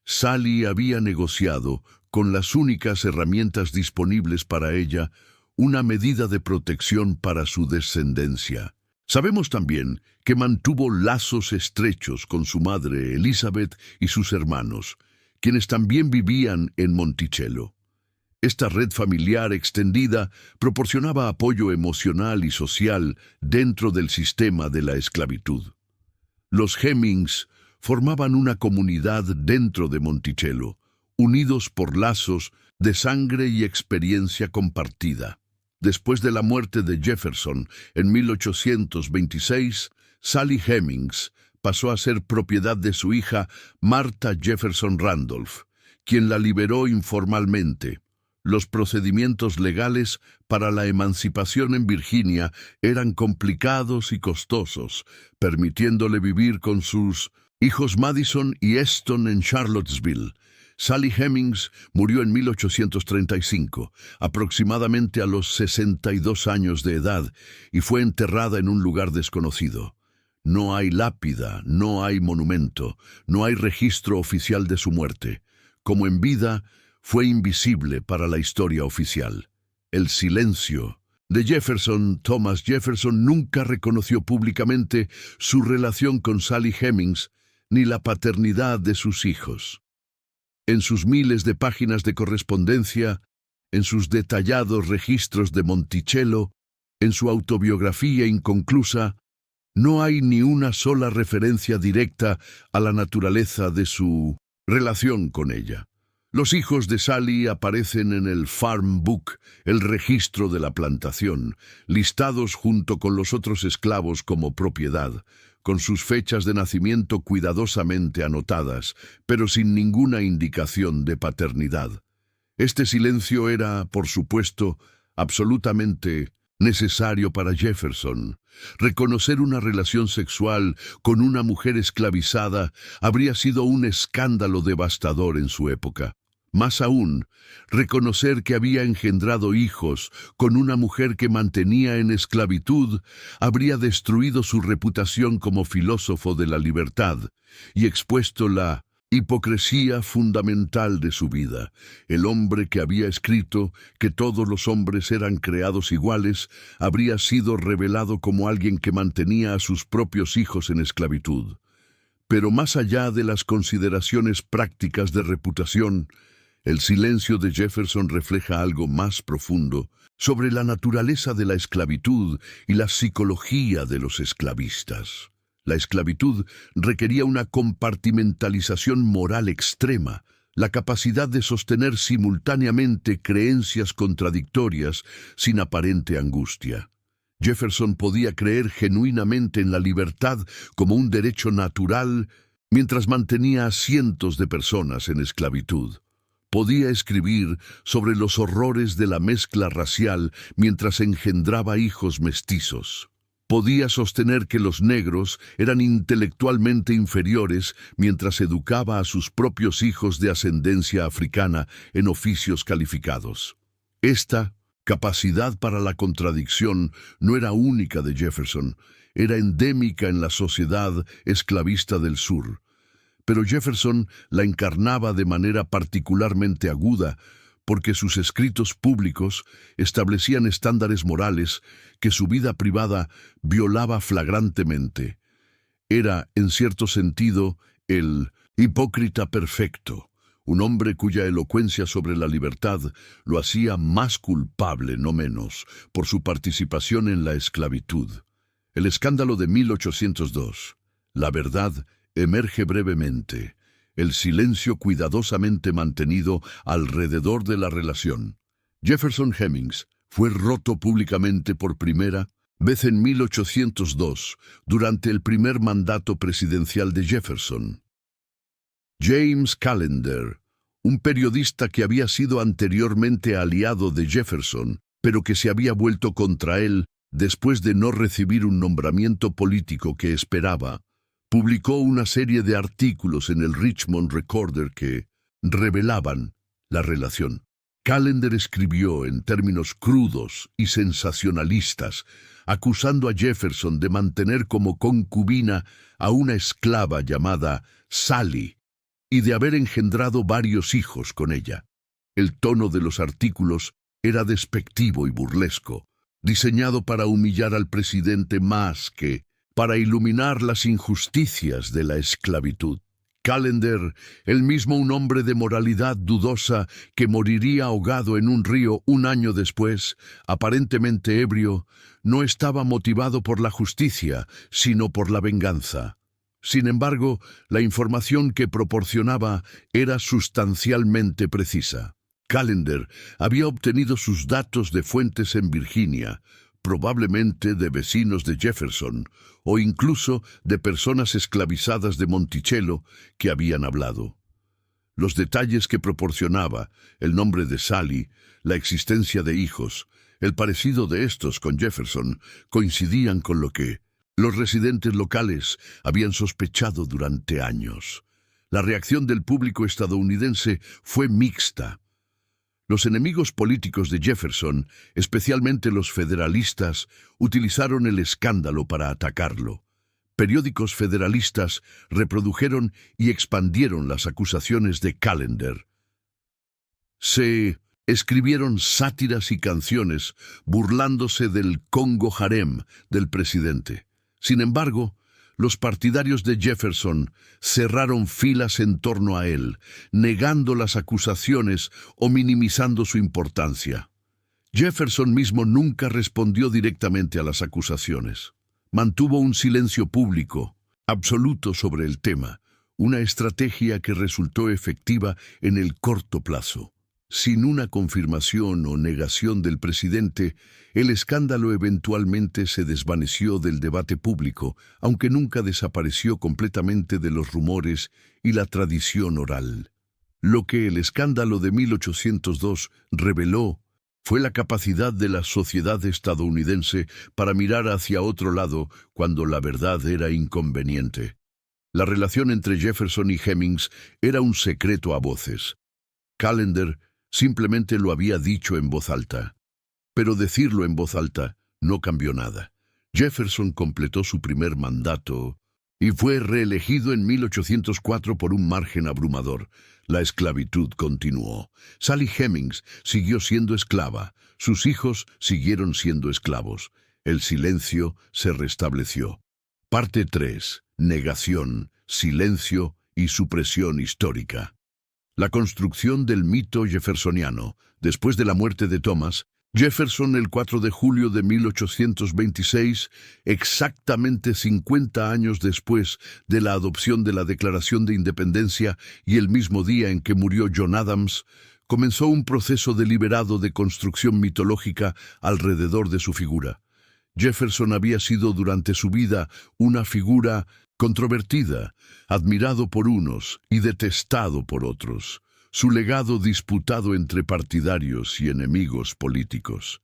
Sally había negociado, con las únicas herramientas disponibles para ella, una medida de protección para su descendencia. Sabemos también que mantuvo lazos estrechos con su madre Elizabeth y sus hermanos, quienes también vivían en Monticello. Esta red familiar extendida proporcionaba apoyo emocional y social dentro del sistema de la esclavitud. Los Hemings formaban una comunidad dentro de Monticello, unidos por lazos de sangre y experiencia compartida. Después de la muerte de Jefferson en 1826, Sally Hemings pasó a ser propiedad de su hija Martha Jefferson Randolph, quien la liberó informalmente. Los procedimientos legales para la emancipación en Virginia eran complicados y costosos, permitiéndole vivir con sus hijos Madison y Eston en Charlottesville. Sally Hemings murió en 1835, aproximadamente a los 62 años de edad, y fue enterrada en un lugar desconocido. No hay lápida, no hay monumento, no hay registro oficial de su muerte. Como en vida, fue invisible para la historia oficial. El silencio de Jefferson, Thomas Jefferson, nunca reconoció públicamente su relación con Sally Hemings ni la paternidad de sus hijos. En sus miles de páginas de correspondencia, en sus detallados registros de Monticello, en su autobiografía inconclusa, no hay ni una sola referencia directa a la naturaleza de su relación con ella. Los hijos de Sally aparecen en el Farm Book, el registro de la plantación, listados junto con los otros esclavos como propiedad, con sus fechas de nacimiento cuidadosamente anotadas, pero sin ninguna indicación de paternidad. Este silencio era, por supuesto, absolutamente necesario para Jefferson. Reconocer una relación sexual con una mujer esclavizada habría sido un escándalo devastador en su época. Más aún, reconocer que había engendrado hijos con una mujer que mantenía en esclavitud habría destruido su reputación como filósofo de la libertad y expuesto la hipocresía fundamental de su vida. El hombre que había escrito que todos los hombres eran creados iguales habría sido revelado como alguien que mantenía a sus propios hijos en esclavitud. Pero más allá de las consideraciones prácticas de reputación, el silencio de Jefferson refleja algo más profundo sobre la naturaleza de la esclavitud y la psicología de los esclavistas. La esclavitud requería una compartimentalización moral extrema, la capacidad de sostener simultáneamente creencias contradictorias sin aparente angustia. Jefferson podía creer genuinamente en la libertad como un derecho natural mientras mantenía a cientos de personas en esclavitud. Podía escribir sobre los horrores de la mezcla racial mientras engendraba hijos mestizos. Podía sostener que los negros eran intelectualmente inferiores mientras educaba a sus propios hijos de ascendencia africana en oficios calificados. Esta capacidad para la contradicción no era única de Jefferson, era endémica en la sociedad esclavista del sur. Pero Jefferson la encarnaba de manera particularmente aguda porque sus escritos públicos establecían estándares morales que su vida privada violaba flagrantemente. Era, en cierto sentido, el hipócrita perfecto, un hombre cuya elocuencia sobre la libertad lo hacía más culpable, no menos, por su participación en la esclavitud. El escándalo de 1802. La verdad emerge brevemente. El silencio cuidadosamente mantenido alrededor de la relación. Jefferson Hemings fue roto públicamente por primera vez en 1802, durante el primer mandato presidencial de Jefferson. James Callender, un periodista que había sido anteriormente aliado de Jefferson, pero que se había vuelto contra él después de no recibir un nombramiento político que esperaba, publicó una serie de artículos en el Richmond Recorder que revelaban la relación. Callender escribió en términos crudos y sensacionalistas, acusando a Jefferson de mantener como concubina a una esclava llamada Sally y de haber engendrado varios hijos con ella. El tono de los artículos era despectivo y burlesco, diseñado para humillar al presidente más que para iluminar las injusticias de la esclavitud. Callender, el mismo un hombre de moralidad dudosa que moriría ahogado en un río un año después, aparentemente ebrio, no estaba motivado por la justicia, sino por la venganza. Sin embargo, la información que proporcionaba era sustancialmente precisa. Callender había obtenido sus datos de fuentes en Virginia, probablemente de vecinos de Jefferson, o incluso de personas esclavizadas de Monticello que habían hablado. Los detalles que proporcionaba, el nombre de Sally, la existencia de hijos, el parecido de estos con Jefferson, coincidían con lo que los residentes locales habían sospechado durante años. La reacción del público estadounidense fue mixta. Los enemigos políticos de Jefferson, especialmente los federalistas, utilizaron el escándalo para atacarlo. Periódicos federalistas reprodujeron y expandieron las acusaciones de Callender. Se escribieron sátiras y canciones burlándose del Congo harem del presidente. Sin embargo, los partidarios de Jefferson cerraron filas en torno a él, negando las acusaciones o minimizando su importancia. Jefferson mismo nunca respondió directamente a las acusaciones. Mantuvo un silencio público, absoluto sobre el tema, una estrategia que resultó efectiva en el corto plazo. Sin una confirmación o negación del presidente, el escándalo eventualmente se desvaneció del debate público, aunque nunca desapareció completamente de los rumores y la tradición oral. Lo que el escándalo de 1802 reveló fue la capacidad de la sociedad estadounidense para mirar hacia otro lado cuando la verdad era inconveniente. La relación entre Jefferson y Hemings era un secreto a voces. Callender simplemente lo había dicho en voz alta. Pero decirlo en voz alta no cambió nada. Jefferson completó su primer mandato y fue reelegido en 1804 por un margen abrumador. La esclavitud continuó. Sally Hemings siguió siendo esclava. Sus hijos siguieron siendo esclavos. El silencio se restableció. Parte 3. Negación, silencio y supresión histórica. La construcción del mito jeffersoniano. Después de la muerte de Thomas Jefferson, el 4 de julio de 1826, exactamente 50 años después de la adopción de la Declaración de Independencia y el mismo día en que murió John Adams, comenzó un proceso deliberado de construcción mitológica alrededor de su figura. Jefferson había sido durante su vida una figura controvertida, admirado por unos y detestado por otros. Su legado disputado entre partidarios y enemigos políticos.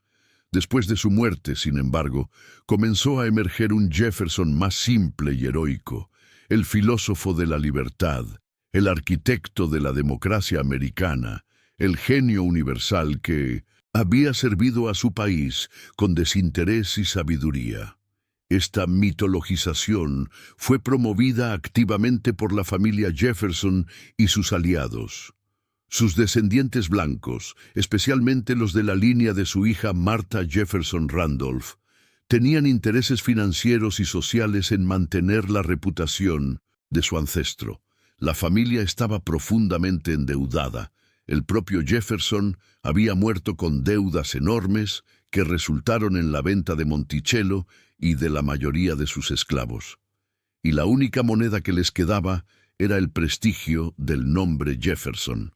Después de su muerte, sin embargo, comenzó a emerger un Jefferson más simple y heroico, el filósofo de la libertad, el arquitecto de la democracia americana, el genio universal que había servido a su país con desinterés y sabiduría. Esta mitologización fue promovida activamente por la familia Jefferson y sus aliados. Sus descendientes blancos, especialmente los de la línea de su hija Martha Jefferson Randolph, tenían intereses financieros y sociales en mantener la reputación de su ancestro. La familia estaba profundamente endeudada. El propio Jefferson había muerto con deudas enormes que resultaron en la venta de Monticello y de la mayoría de sus esclavos. Y la única moneda que les quedaba era el prestigio del nombre Jefferson.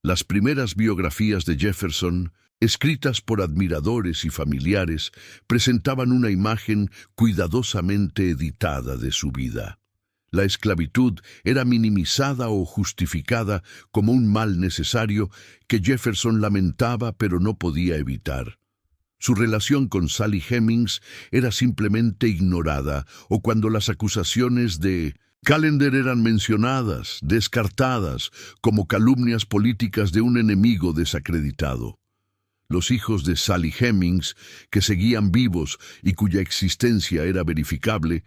Las primeras biografías de Jefferson, escritas por admiradores y familiares, presentaban una imagen cuidadosamente editada de su vida. La esclavitud era minimizada o justificada como un mal necesario que Jefferson lamentaba pero no podía evitar. Su relación con Sally Hemings era simplemente ignorada, o cuando las acusaciones de Callender eran mencionadas, descartadas, como calumnias políticas de un enemigo desacreditado. Los hijos de Sally Hemings, que seguían vivos y cuya existencia era verificable,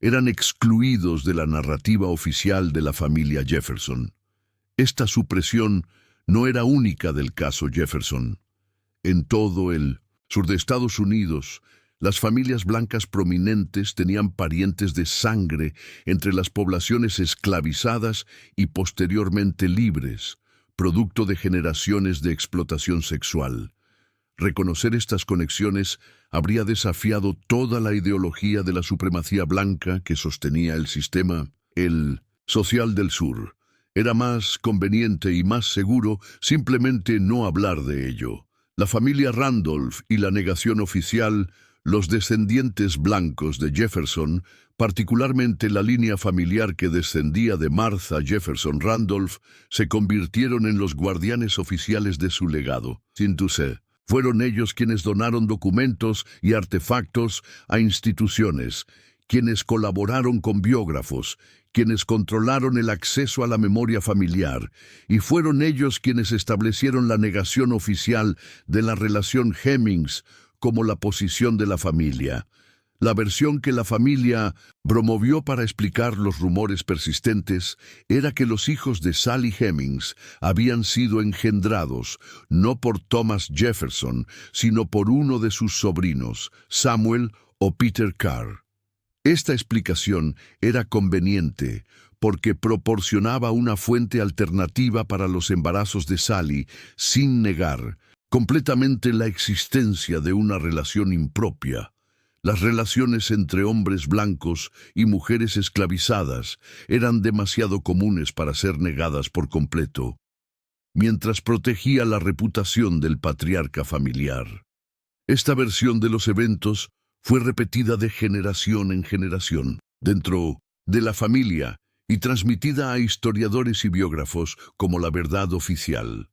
eran excluidos de la narrativa oficial de la familia Jefferson. Esta supresión no era única del caso Jefferson. En todo el sur de Estados Unidos, las familias blancas prominentes tenían parientes de sangre entre las poblaciones esclavizadas y posteriormente libres, producto de generaciones de explotación sexual. Reconocer estas conexiones habría desafiado toda la ideología de la supremacía blanca que sostenía el sistema, el social del sur. Era más conveniente y más seguro simplemente no hablar de ello. La familia Randolph y la negación oficial, los descendientes blancos de Jefferson, particularmente la línea familiar que descendía de Martha Jefferson Randolph, se convirtieron en los guardianes oficiales de su legado. Sin duda, fueron ellos quienes donaron documentos y artefactos a instituciones, quienes colaboraron con biógrafos, quienes controlaron el acceso a la memoria familiar, y fueron ellos quienes establecieron la negación oficial de la relación Hemings como la posición de la familia. La versión que la familia promovió para explicar los rumores persistentes era que los hijos de Sally Hemings habían sido engendrados no por Thomas Jefferson, sino por uno de sus sobrinos, Samuel o Peter Carr. Esta explicación era conveniente porque proporcionaba una fuente alternativa para los embarazos de Sally sin negar completamente la existencia de una relación impropia. Las relaciones entre hombres blancos y mujeres esclavizadas eran demasiado comunes para ser negadas por completo, mientras protegía la reputación del patriarca familiar. Esta versión de los eventos fue repetida de generación en generación dentro de la familia y transmitida a historiadores y biógrafos como la verdad oficial.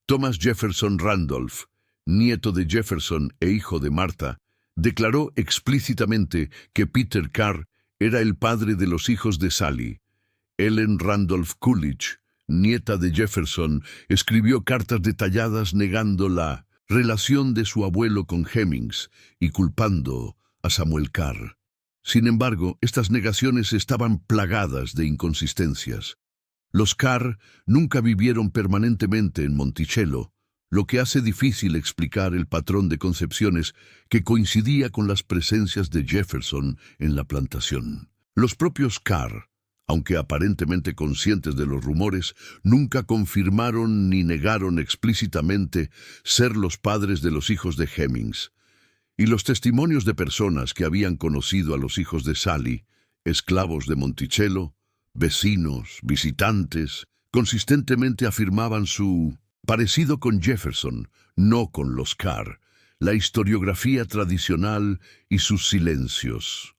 Thomas Jefferson Randolph, nieto de Jefferson e hijo de Martha, declaró explícitamente que Peter Carr era el padre de los hijos de Sally. Ellen Randolph Coolidge, nieta de Jefferson, escribió cartas detalladas negando la relación de su abuelo con Hemings y culpando a Samuel Carr. Sin embargo, estas negaciones estaban plagadas de inconsistencias. Los Carr nunca vivieron permanentemente en Monticello, lo que hace difícil explicar el patrón de concepciones que coincidía con las presencias de Jefferson en la plantación. Los propios Carr, aunque aparentemente conscientes de los rumores, nunca confirmaron ni negaron explícitamente ser los padres de los hijos de Hemings. Y los testimonios de personas que habían conocido a los hijos de Sally, esclavos de Monticello, vecinos, visitantes, consistentemente afirmaban su parecido con Jefferson, no con los Carr, la historiografía tradicional y sus silencios.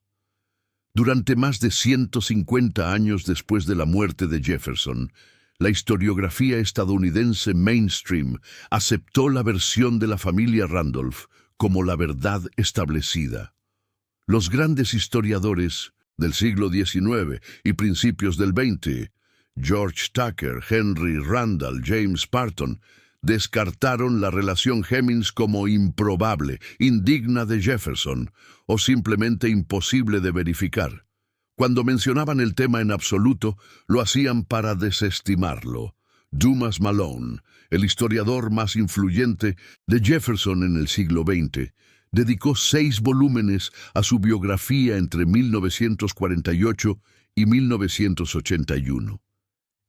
Durante más de 150 años después de la muerte de Jefferson, la historiografía estadounidense mainstream aceptó la versión de la familia Randolph como la verdad establecida. Los grandes historiadores del siglo XIX y principios del XX, George Tucker, Henry Randall, James Parton, descartaron la relación Hemings como improbable, indigna de Jefferson o simplemente imposible de verificar. Cuando mencionaban el tema en absoluto, lo hacían para desestimarlo. Dumas Malone, el historiador más influyente de Jefferson en el siglo XX, dedicó 6 volúmenes a su biografía entre 1948 y 1981.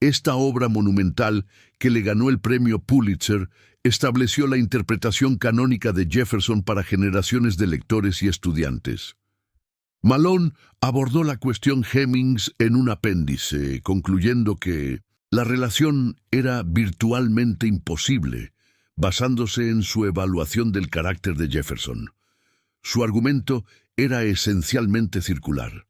Esta obra monumental, que le ganó el premio Pulitzer, estableció la interpretación canónica de Jefferson para generaciones de lectores y estudiantes. Malone abordó la cuestión Hemings en un apéndice, concluyendo que la relación era virtualmente imposible, basándose en su evaluación del carácter de Jefferson. Su argumento era esencialmente circular.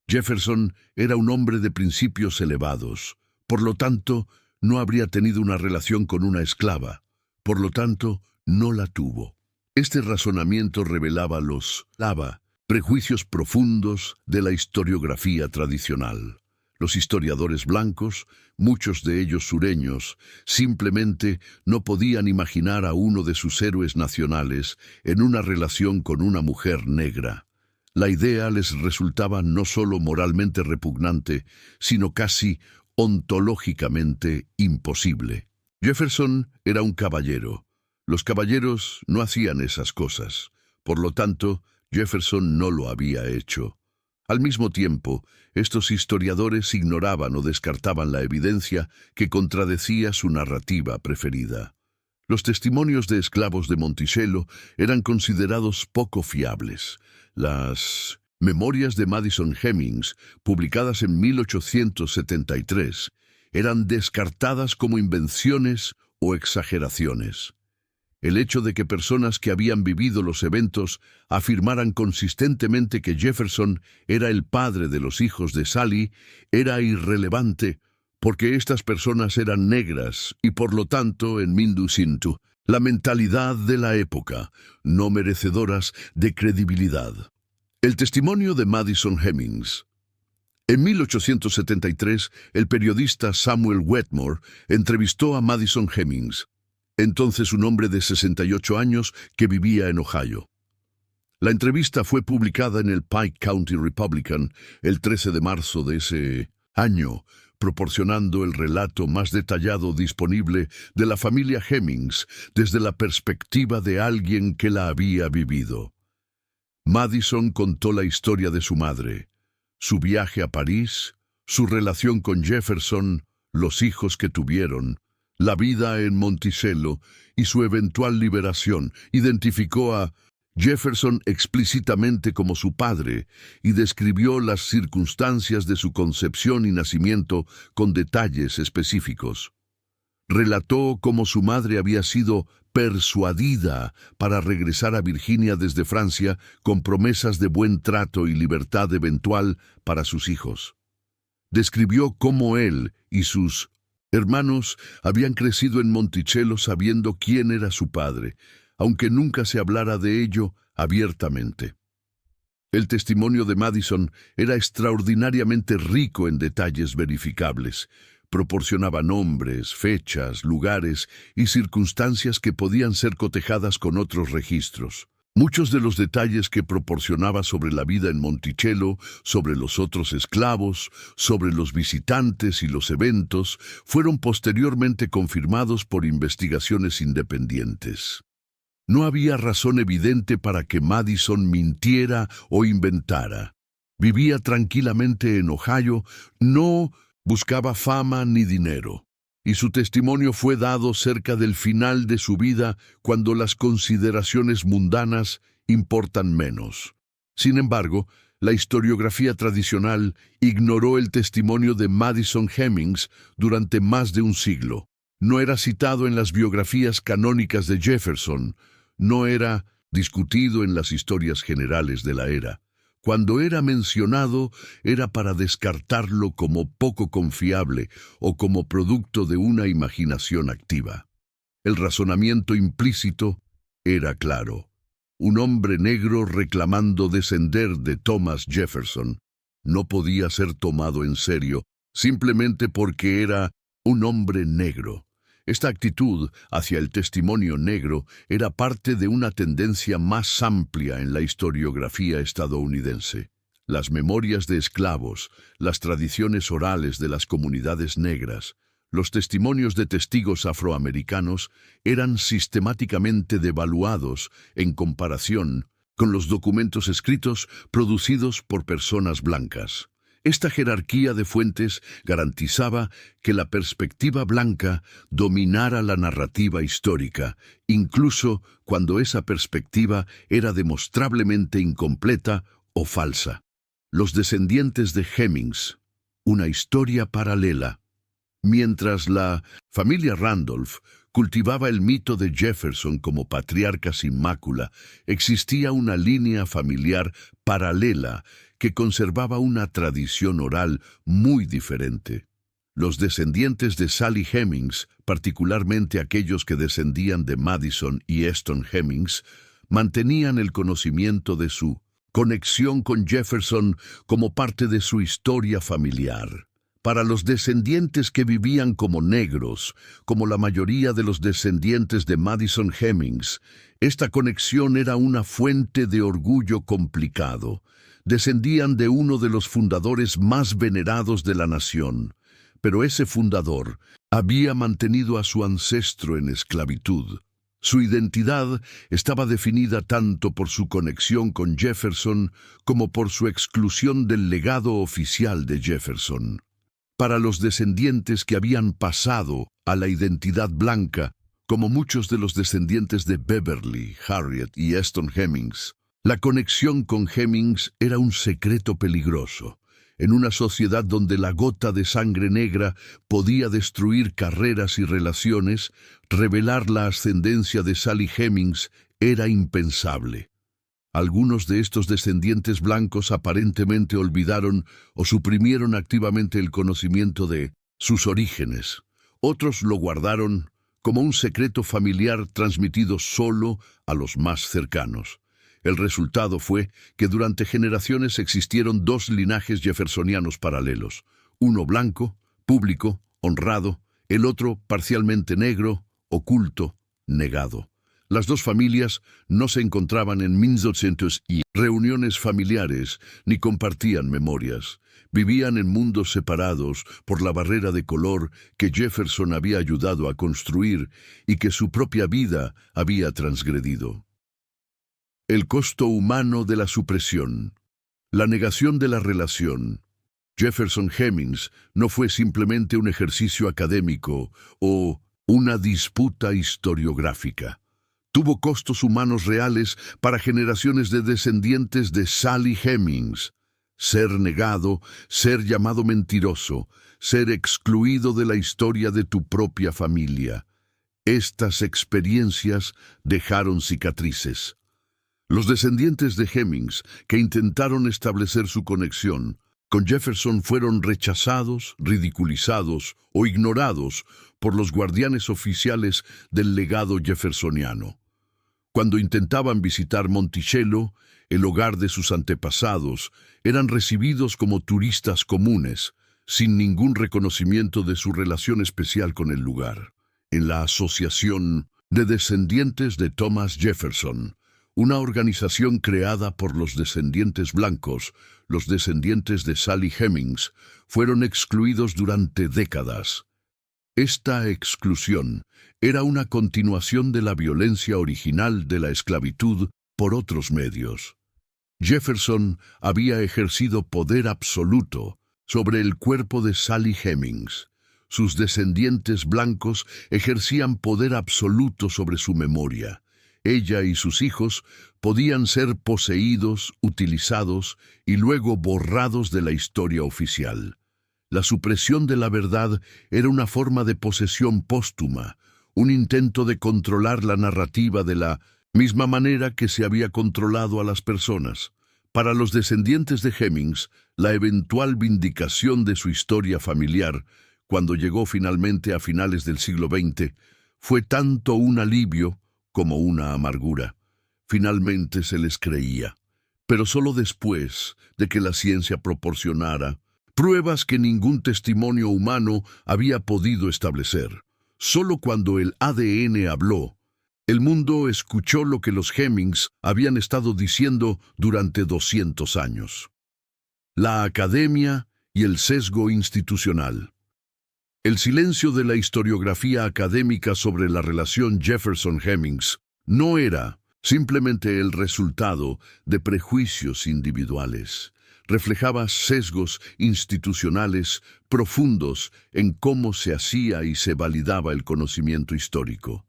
Jefferson era un hombre de principios elevados, por lo tanto, no habría tenido una relación con una esclava, por lo tanto, no la tuvo. Este razonamiento revelaba los prejuicios profundos de la historiografía tradicional. Los historiadores blancos, muchos de ellos sureños, simplemente no podían imaginar a uno de sus héroes nacionales en una relación con una mujer negra. La idea les resultaba no solo moralmente repugnante, sino casi ontológicamente imposible. Jefferson era un caballero. Los caballeros no hacían esas cosas. Por lo tanto, Jefferson no lo había hecho. Al mismo tiempo, estos historiadores ignoraban o descartaban la evidencia que contradecía su narrativa preferida. Los testimonios de esclavos de Monticello eran considerados poco fiables. Las Memorias de Madison Hemings, publicadas en 1873, eran descartadas como invenciones o exageraciones. El hecho de que personas que habían vivido los eventos afirmaran consistentemente que Jefferson era el padre de los hijos de Sally era irrelevante, porque estas personas eran negras y por lo tanto, en Mindusintu, la mentalidad de la época, no merecedoras de credibilidad. El testimonio de Madison Hemings. En 1873, el periodista Samuel Wetmore entrevistó a Madison Hemings, entonces un hombre de 68 años que vivía en Ohio. La entrevista fue publicada en el Pike County Republican el 13 de marzo de ese año, proporcionando el relato más detallado disponible de la familia Hemings desde la perspectiva de alguien que la había vivido. Madison contó la historia de su madre, su viaje a París, su relación con Jefferson, los hijos que tuvieron, la vida en Monticello y su eventual liberación. Identificó a Jefferson explícitamente como su padre y describió las circunstancias de su concepción y nacimiento con detalles específicos. Relató cómo su madre había sido persuadida para regresar a Virginia desde Francia con promesas de buen trato y libertad eventual para sus hijos. Describió cómo él y sus hermanos habían crecido en Monticello sabiendo quién era su padre, aunque nunca se hablara de ello abiertamente. El testimonio de Madison era extraordinariamente rico en detalles verificables. Proporcionaba nombres, fechas, lugares y circunstancias que podían ser cotejadas con otros registros. Muchos de los detalles que proporcionaba sobre la vida en Monticello, sobre los otros esclavos, sobre los visitantes y los eventos, fueron posteriormente confirmados por investigaciones independientes. No había razón evidente para que Madison mintiera o inventara. Vivía tranquilamente en Ohio, no buscaba fama ni dinero, y su testimonio fue dado cerca del final de su vida cuando las consideraciones mundanas importan menos. Sin embargo, la historiografía tradicional ignoró el testimonio de Madison Hemings durante más de un siglo. No era citado en las biografías canónicas de Jefferson, no era discutido en las historias generales de la era. Cuando era mencionado, era para descartarlo como poco confiable o como producto de una imaginación activa. El razonamiento implícito era claro. Un hombre negro reclamando descender de Thomas Jefferson no podía ser tomado en serio simplemente porque era un hombre negro. Esta actitud hacia el testimonio negro era parte de una tendencia más amplia en la historiografía estadounidense. Las memorias de esclavos, las tradiciones orales de las comunidades negras, los testimonios de testigos afroamericanos eran sistemáticamente devaluados en comparación con los documentos escritos producidos por personas blancas. Esta jerarquía de fuentes garantizaba que la perspectiva blanca dominara la narrativa histórica, incluso cuando esa perspectiva era demostrablemente incompleta o falsa. Los descendientes de Hemings, una historia paralela. Mientras la familia Randolph cultivaba el mito de Jefferson como patriarca sin mácula, existía una línea familiar paralela que conservaba una tradición oral muy diferente. Los descendientes de Sally Hemings, particularmente aquellos que descendían de Madison y Eston Hemings, mantenían el conocimiento de su conexión con Jefferson como parte de su historia familiar. Para los descendientes que vivían como negros, como la mayoría de los descendientes de Madison Hemings, esta conexión era una fuente de orgullo complicado. Descendían de uno de los fundadores más venerados de la nación, pero ese fundador había mantenido a su ancestro en esclavitud. Su identidad estaba definida tanto por su conexión con Jefferson como por su exclusión del legado oficial de Jefferson. Para los descendientes que habían pasado a la identidad blanca, como muchos de los descendientes de Beverly, Harriet y Eston Hemings, la conexión con Hemings era un secreto peligroso. En una sociedad donde la gota de sangre negra podía destruir carreras y relaciones, revelar la ascendencia de Sally Hemings era impensable. Algunos de estos descendientes blancos aparentemente olvidaron o suprimieron activamente el conocimiento de sus orígenes. Otros lo guardaron como un secreto familiar transmitido solo a los más cercanos. El resultado fue que durante generaciones existieron dos linajes jeffersonianos paralelos, uno blanco, público, honrado, el otro parcialmente negro, oculto, negado. Las dos familias no se encontraban en 1800 y reuniones familiares ni compartían memorias. Vivían en mundos separados por la barrera de color que Jefferson había ayudado a construir y que su propia vida había transgredido. El costo humano de la supresión. La negación de la relación. Jefferson Hemings no fue simplemente un ejercicio académico o una disputa historiográfica. tuvo costos humanos reales para generaciones de descendientes de Sally Hemings. Ser negado, ser llamado mentiroso, ser excluido de la historia de tu propia familia. Estas experiencias dejaron cicatrices. Los descendientes de Hemings, que intentaron establecer su conexión con Jefferson, fueron rechazados, ridiculizados o ignorados por los guardianes oficiales del legado jeffersoniano. Cuando intentaban visitar Monticello, el hogar de sus antepasados, eran recibidos como turistas comunes, sin ningún reconocimiento de su relación especial con el lugar. En la Asociación de Descendientes de Thomas Jefferson, una organización creada por los descendientes blancos, los descendientes de Sally Hemings, fueron excluidos durante décadas. Esta exclusión era una continuación de la violencia original de la esclavitud por otros medios. Jefferson había ejercido poder absoluto sobre el cuerpo de Sally Hemings. Sus descendientes blancos ejercían poder absoluto sobre su memoria. Ella y sus hijos podían ser poseídos, utilizados y luego borrados de la historia oficial. La supresión de la verdad era una forma de posesión póstuma, un intento de controlar la narrativa de la misma manera que se había controlado a las personas. Para los descendientes de Hemings, la eventual vindicación de su historia familiar, cuando llegó finalmente a finales del siglo XX, fue tanto un alivio como una amargura. Finalmente se les creía, pero solo después de que la ciencia proporcionara pruebas que ningún testimonio humano había podido establecer. Solo cuando el ADN habló, el mundo escuchó lo que los Hemings habían estado diciendo durante 200 años. La academia y el sesgo institucional. El silencio de la historiografía académica sobre la relación Jefferson-Hemings no era simplemente el resultado de prejuicios individuales. Reflejaba sesgos institucionales profundos en cómo se hacía y se validaba el conocimiento histórico.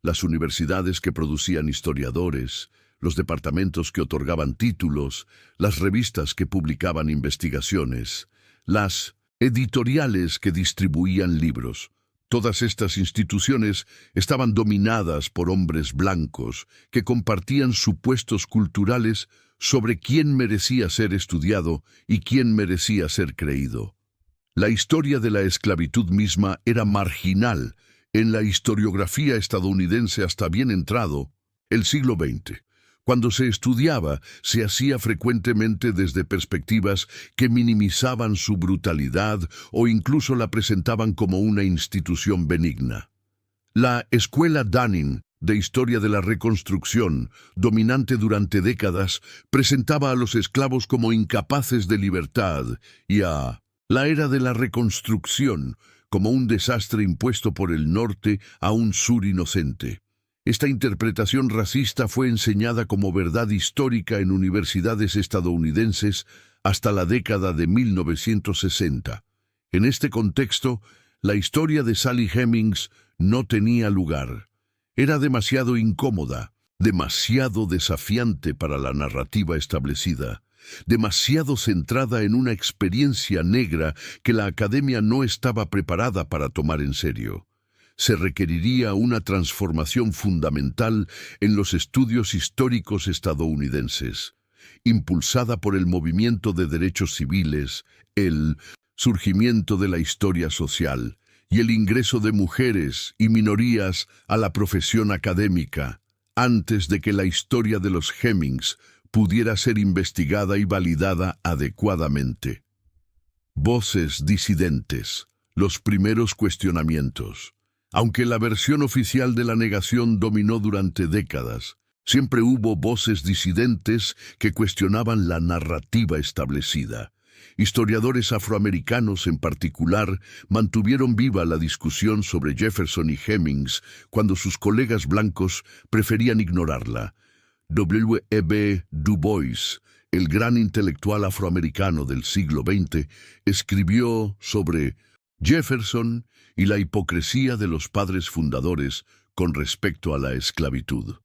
Las universidades que producían historiadores, los departamentos que otorgaban títulos, las revistas que publicaban investigaciones, las editoriales que distribuían libros. Todas estas instituciones estaban dominadas por hombres blancos que compartían supuestos culturales sobre quién merecía ser estudiado y quién merecía ser creído. La historia de la esclavitud misma era marginal en la historiografía estadounidense hasta bien entrado el siglo XX. Cuando se estudiaba, se hacía frecuentemente desde perspectivas que minimizaban su brutalidad o incluso la presentaban como una institución benigna. La Escuela Dunning de Historia de la Reconstrucción, dominante durante décadas, presentaba a los esclavos como incapaces de libertad y a la era de la Reconstrucción como un desastre impuesto por el norte a un sur inocente. Esta interpretación racista fue enseñada como verdad histórica en universidades estadounidenses hasta la década de 1960. En este contexto, la historia de Sally Hemings no tenía lugar. Era demasiado incómoda, demasiado desafiante para la narrativa establecida, demasiado centrada en una experiencia negra que la academia no estaba preparada para tomar en serio. Se requeriría una transformación fundamental en los estudios históricos estadounidenses, impulsada por el movimiento de derechos civiles, el surgimiento de la historia social y el ingreso de mujeres y minorías a la profesión académica, antes de que la historia de los Hemings pudiera ser investigada y validada adecuadamente. Voces disidentes, los primeros cuestionamientos. Aunque la versión oficial de la negación dominó durante décadas, siempre hubo voces disidentes que cuestionaban la narrativa establecida. Historiadores afroamericanos en particular mantuvieron viva la discusión sobre Jefferson y Hemings cuando sus colegas blancos preferían ignorarla. W.E.B. Du Bois, el gran intelectual afroamericano del siglo XX, escribió sobre Jefferson y la hipocresía de los padres fundadores con respecto a la esclavitud.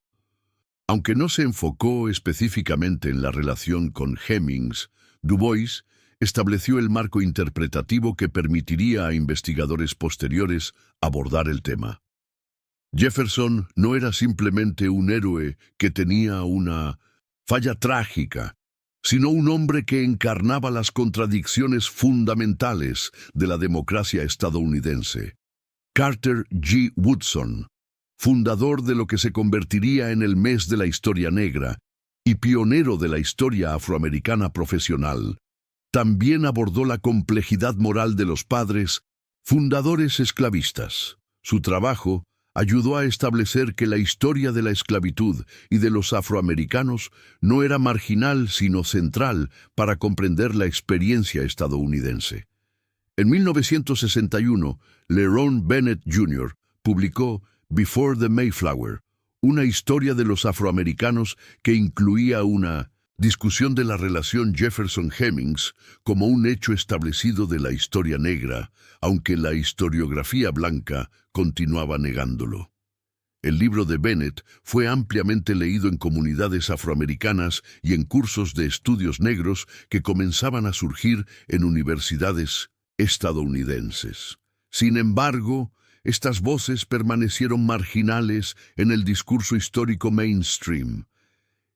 Aunque no se enfocó específicamente en la relación con Hemings, Du Bois estableció el marco interpretativo que permitiría a investigadores posteriores abordar el tema. Jefferson no era simplemente un héroe que tenía una falla trágica, sino un hombre que encarnaba las contradicciones fundamentales de la democracia estadounidense. Carter G. Woodson, fundador de lo que se convertiría en el mes de la historia negra y pionero de la historia afroamericana profesional, también abordó la complejidad moral de los padres fundadores esclavistas. Su trabajo ayudó a establecer que la historia de la esclavitud y de los afroamericanos no era marginal sino central para comprender la experiencia estadounidense. En 1961, Lerone Bennett Jr. publicó Before the Mayflower, una historia de los afroamericanos que incluía una discusión de la relación Jefferson-Hemings como un hecho establecido de la historia negra, aunque la historiografía blanca continuaba negándolo. El libro de Bennett fue ampliamente leído en comunidades afroamericanas y en cursos de estudios negros que comenzaban a surgir en universidades estadounidenses. Sin embargo, estas voces permanecieron marginales en el discurso histórico mainstream.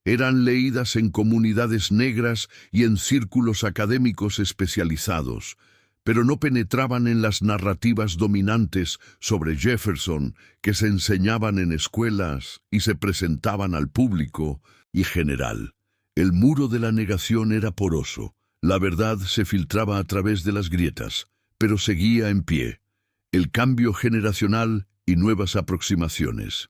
Eran leídas en comunidades negras y en círculos académicos especializados, pero no penetraban en las narrativas dominantes sobre Jefferson que se enseñaban en escuelas y se presentaban al público y general. El muro de la negación era poroso. La verdad se filtraba a través de las grietas, pero seguía en pie. El cambio generacional y nuevas aproximaciones.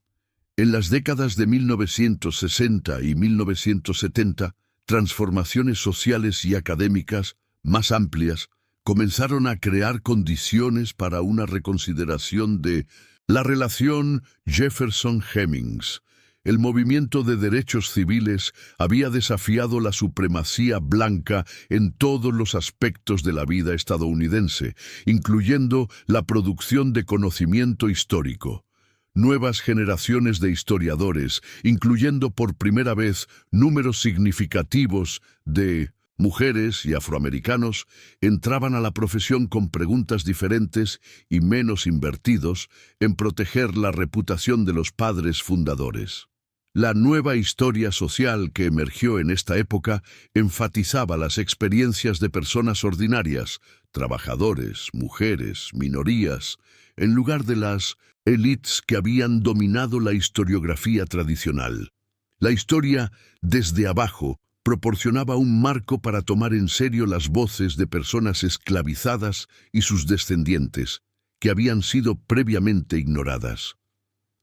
En las décadas de 1960 y 1970, transformaciones sociales y académicas más amplias comenzaron a crear condiciones para una reconsideración de la relación Jefferson-Hemings. El movimiento de derechos civiles había desafiado la supremacía blanca en todos los aspectos de la vida estadounidense, incluyendo la producción de conocimiento histórico. Nuevas generaciones de historiadores, incluyendo por primera vez números significativos de mujeres y afroamericanos, entraban a la profesión con preguntas diferentes y menos invertidos en proteger la reputación de los padres fundadores. La nueva historia social que emergió en esta época enfatizaba las experiencias de personas ordinarias, trabajadores, mujeres, minorías, en lugar de las élites que habían dominado la historiografía tradicional. La historia desde abajo proporcionaba un marco para tomar en serio las voces de personas esclavizadas y sus descendientes, que habían sido previamente ignoradas.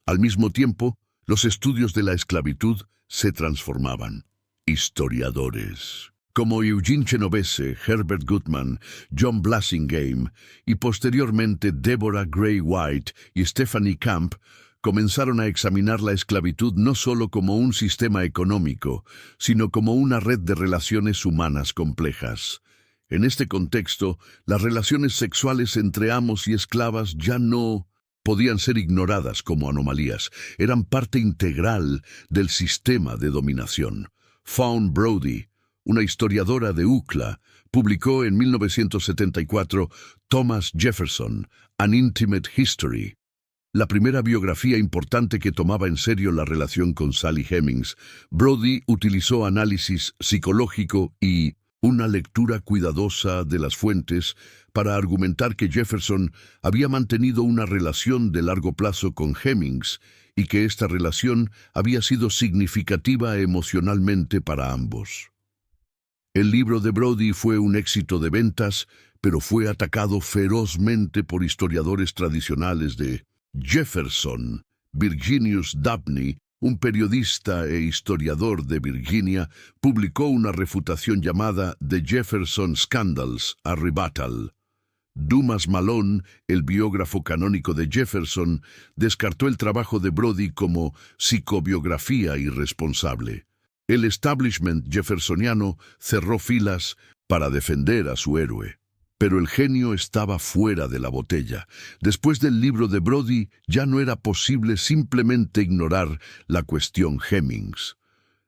Al mismo tiempo, los estudios de la esclavitud se transformaban. Historiadores como Eugene Genovese, Herbert Goodman, John Blasingame y posteriormente Deborah Gray White y Stephanie Camp comenzaron a examinar la esclavitud no solo como un sistema económico, sino como una red de relaciones humanas complejas. En este contexto, las relaciones sexuales entre amos y esclavas ya no podían ser ignoradas como anomalías, eran parte integral del sistema de dominación. Fawn Brodie, una historiadora de UCLA, publicó en 1974 Thomas Jefferson, An Intimate History, la primera biografía importante que tomaba en serio la relación con Sally Hemings. Brodie utilizó análisis psicológico y una lectura cuidadosa de las fuentes para argumentar que Jefferson había mantenido una relación de largo plazo con Hemings y que esta relación había sido significativa emocionalmente para ambos. El libro de Brodie fue un éxito de ventas, pero fue atacado ferozmente por historiadores tradicionales de Jefferson. Virginius Dabney, un periodista e historiador de Virginia, publicó una refutación llamada The Jefferson Scandals, a Rebuttal. Dumas Malone, el biógrafo canónico de Jefferson, descartó el trabajo de Brodie como psicobiografía irresponsable. El establishment jeffersoniano cerró filas para defender a su héroe. Pero el genio estaba fuera de la botella. Después del libro de Brody, ya no era posible simplemente ignorar la cuestión Hemings.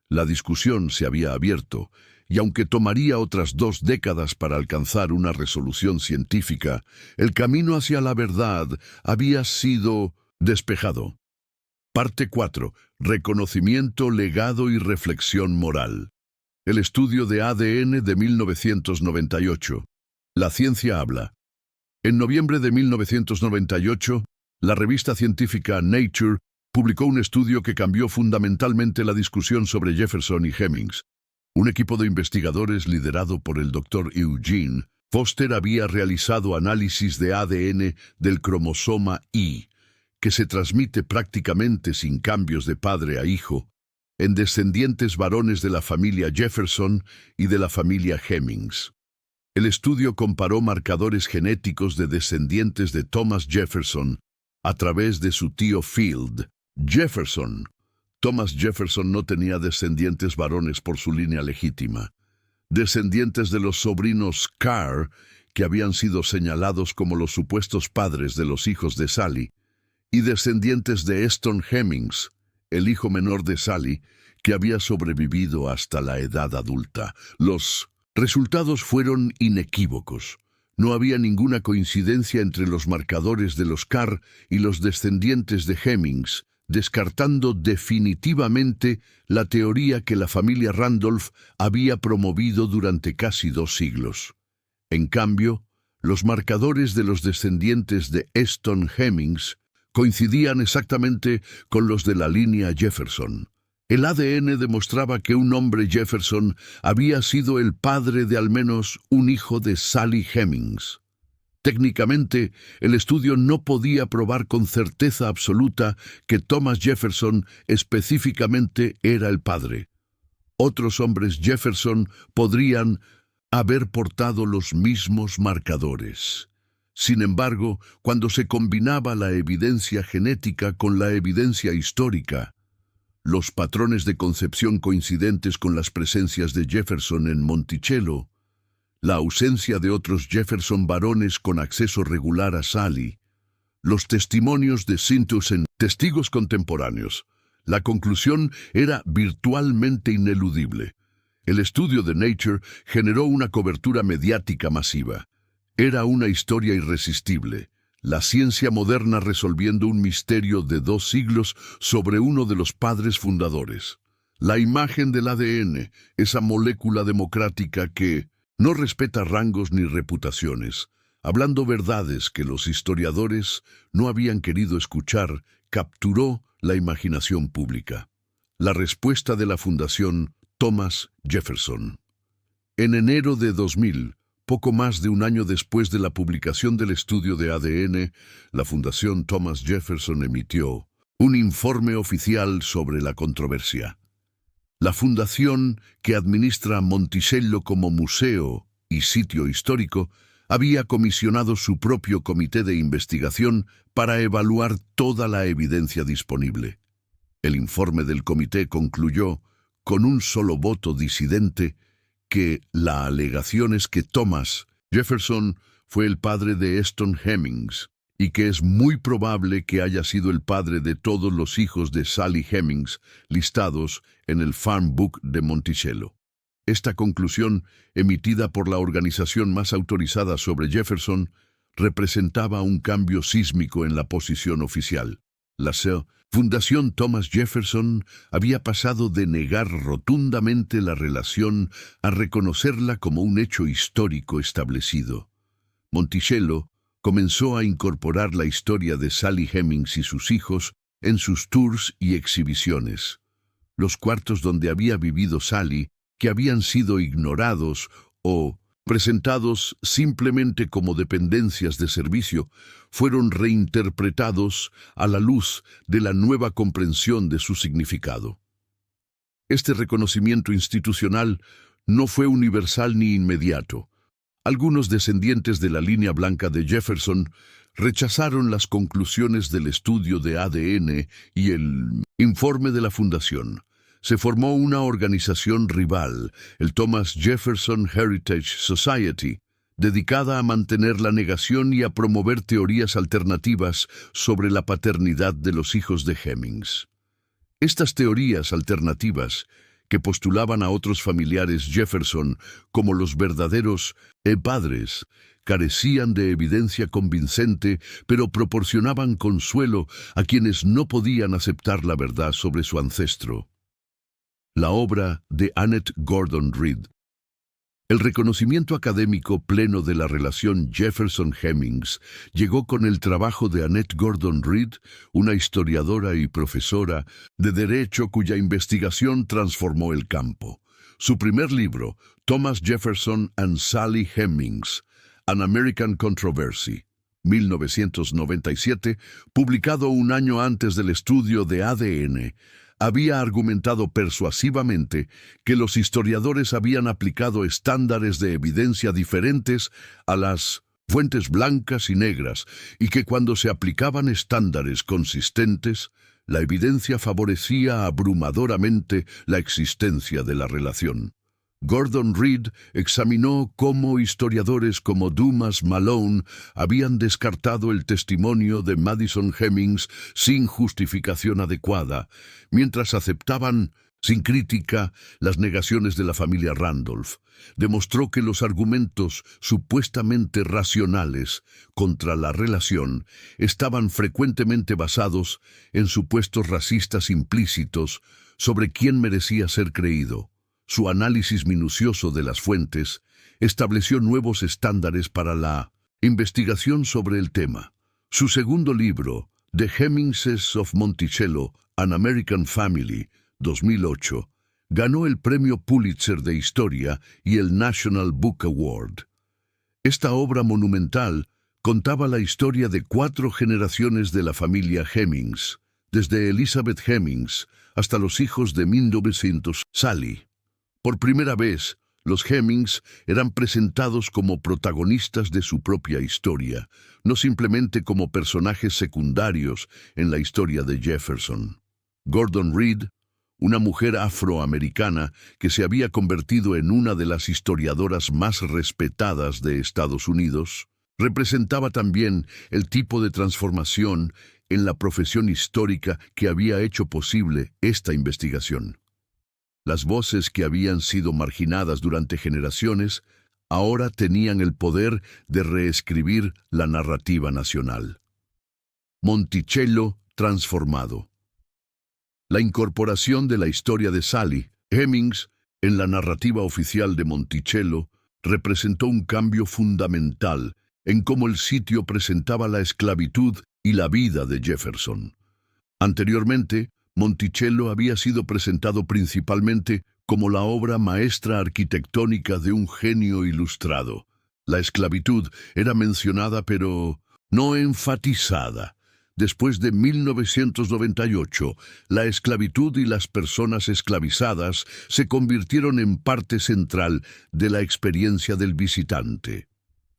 La discusión se había abierto, y aunque tomaría otras 2 décadas para alcanzar una resolución científica, el camino hacia la verdad había sido despejado. Parte 4. Reconocimiento, legado y reflexión moral. El estudio de ADN de 1998. La ciencia habla. En noviembre de 1998, la revista científica Nature publicó un estudio que cambió fundamentalmente la discusión sobre Jefferson y Hemings. Un equipo de investigadores liderado por el Dr. Eugene Foster había realizado análisis de ADN del cromosoma Y, que se transmite prácticamente sin cambios de padre a hijo, en descendientes varones de la familia Jefferson y de la familia Hemings. El estudio comparó marcadores genéticos de descendientes de Thomas Jefferson a través de su tío Field Jefferson. Thomas Jefferson no tenía descendientes varones por su línea legítima. Descendientes de los sobrinos Carr, que habían sido señalados como los supuestos padres de los hijos de Sally, y descendientes de Eston Hemings, el hijo menor de Sally, que había sobrevivido hasta la edad adulta. Los resultados fueron inequívocos. No había ninguna coincidencia entre los marcadores de los Carr y los descendientes de Hemings, descartando definitivamente la teoría que la familia Randolph había promovido durante casi 2 siglos. En cambio, los marcadores de los descendientes de Eston Hemings coincidían exactamente con los de la línea Jefferson. El ADN demostraba que un hombre Jefferson había sido el padre de al menos un hijo de Sally Hemings. Técnicamente, el estudio no podía probar con certeza absoluta que Thomas Jefferson específicamente era el padre. Otros hombres Jefferson podrían haber portado los mismos marcadores. Sin embargo, cuando se combinaba la evidencia genética con la evidencia histórica, los patrones de concepción coincidentes con las presencias de Jefferson en Monticello, la ausencia de otros Jefferson varones con acceso regular a Sally, los testimonios de Sintus en testigos contemporáneos, la conclusión era virtualmente ineludible. El estudio de Nature generó una cobertura mediática masiva. Era una historia irresistible, la ciencia moderna resolviendo un misterio de 2 siglos sobre uno de los padres fundadores. La imagen del ADN, esa molécula democrática que no respeta rangos ni reputaciones, hablando verdades que los historiadores no habían querido escuchar, capturó la imaginación pública. La respuesta de la Fundación Thomas Jefferson. En enero de 2000, poco más de un año después de la publicación del estudio de ADN, la Fundación Thomas Jefferson emitió un informe oficial sobre la controversia. La fundación, que administra Monticello como museo y sitio histórico, había comisionado su propio comité de investigación para evaluar toda la evidencia disponible. El informe del comité concluyó, con un solo voto disidente, que la alegación es que Thomas Jefferson fue el padre de Eston Hemings y que es muy probable que haya sido el padre de todos los hijos de Sally Hemings listados en el Farm Book de Monticello. Esta conclusión, emitida por la organización más autorizada sobre Jefferson, representaba un cambio sísmico en la posición oficial. La Fundación Thomas Jefferson había pasado de negar rotundamente la relación a reconocerla como un hecho histórico establecido. Monticello comenzó a incorporar la historia de Sally Hemings y sus hijos en sus tours y exhibiciones. Los cuartos donde había vivido Sally, que habían sido ignorados o presentados simplemente como dependencias de servicio, fueron reinterpretados a la luz de la nueva comprensión de su significado. Este reconocimiento institucional no fue universal ni inmediato. Algunos descendientes de la línea blanca de Jefferson rechazaron las conclusiones del estudio de ADN y el informe de la Fundación. Se formó una organización rival, el Thomas Jefferson Heritage Society, dedicada a mantener la negación y a promover teorías alternativas sobre la paternidad de los hijos de Hemings. Estas teorías alternativas, que postulaban a otros familiares Jefferson como los verdaderos padres, carecían de evidencia convincente, pero proporcionaban consuelo a quienes no podían aceptar la verdad sobre su ancestro. La obra de Annette Gordon Reed. El reconocimiento académico pleno de la relación Jefferson-Hemings llegó con el trabajo de Annette Gordon Reed, una historiadora y profesora de Derecho cuya investigación transformó el campo. Su primer libro, Thomas Jefferson and Sally Hemings, An American Controversy, 1997, publicado un año antes del estudio de ADN, había argumentado persuasivamente que los historiadores habían aplicado estándares de evidencia diferentes a las fuentes blancas y negras y que cuando se aplicaban estándares consistentes, la evidencia favorecía abrumadoramente la existencia de la relación. Gordon Reed examinó cómo historiadores como Dumas Malone habían descartado el testimonio de Madison Hemings sin justificación adecuada, mientras aceptaban, sin crítica, las negaciones de la familia Randolph. Demostró que los argumentos supuestamente racionales contra la relación estaban frecuentemente basados en supuestos racistas implícitos sobre quién merecía ser creído. Su análisis minucioso de las fuentes estableció nuevos estándares para la investigación sobre el tema. Su segundo libro, The Hemingses of Monticello, An American Family, 2008, ganó el Premio Pulitzer de Historia y el National Book Award. Esta obra monumental contaba la historia de 4 generaciones de la familia Hemings, desde Elizabeth Hemings hasta los hijos de 1900, Sally. Por primera vez, los Hemings eran presentados como protagonistas de su propia historia, no simplemente como personajes secundarios en la historia de Jefferson. Gordon Reed, una mujer afroamericana que se había convertido en una de las historiadoras más respetadas de Estados Unidos, representaba también el tipo de transformación en la profesión histórica que había hecho posible esta investigación. Las voces que habían sido marginadas durante generaciones ahora tenían el poder de reescribir la narrativa nacional. Monticello transformado. La incorporación de la historia de Sally Hemings en la narrativa oficial de Monticello representó un cambio fundamental en cómo el sitio presentaba la esclavitud y la vida de Jefferson. Anteriormente, Monticello había sido presentado principalmente como la obra maestra arquitectónica de un genio ilustrado. La esclavitud era mencionada pero no enfatizada. Después de 1998, la esclavitud y las personas esclavizadas se convirtieron en parte central de la experiencia del visitante.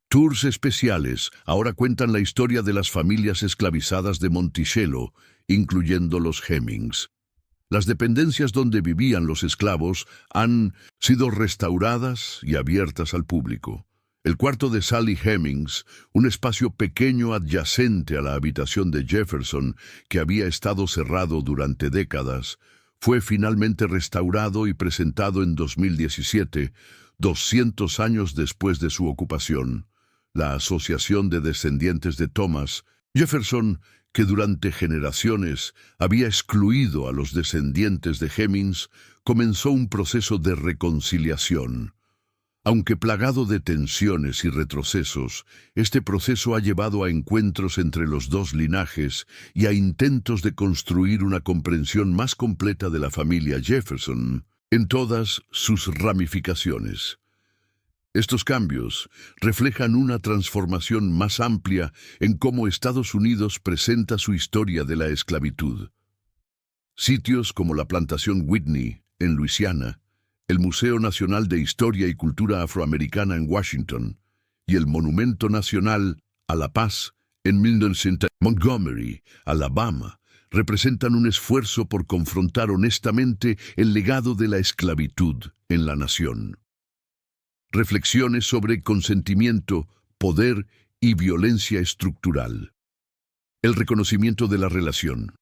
Tours especiales ahora cuentan la historia de las familias esclavizadas de Monticello, incluyendo los Hemings. Las dependencias donde vivían los esclavos han sido restauradas y abiertas al público. El cuarto de Sally Hemings, un espacio pequeño adyacente a la habitación de Jefferson, que había estado cerrado durante décadas, fue finalmente restaurado y presentado en 2017, 200 años después de su ocupación. La Asociación de Descendientes de Thomas Jefferson, que durante generaciones había excluido a los descendientes de Hemings, comenzó un proceso de reconciliación. Aunque plagado de tensiones y retrocesos, este proceso ha llevado a encuentros entre los dos linajes y a intentos de construir una comprensión más completa de la familia Jefferson en todas sus ramificaciones. Estos cambios reflejan una transformación más amplia en cómo Estados Unidos presenta su historia de la esclavitud. Sitios como la plantación Whitney, en Luisiana, el Museo Nacional de Historia y Cultura Afroamericana en Washington y el Monumento Nacional a la Paz en Montgomery, Alabama, representan un esfuerzo por confrontar honestamente el legado de la esclavitud en la nación. Reflexiones sobre consentimiento, poder y violencia estructural. El reconocimiento de la relación.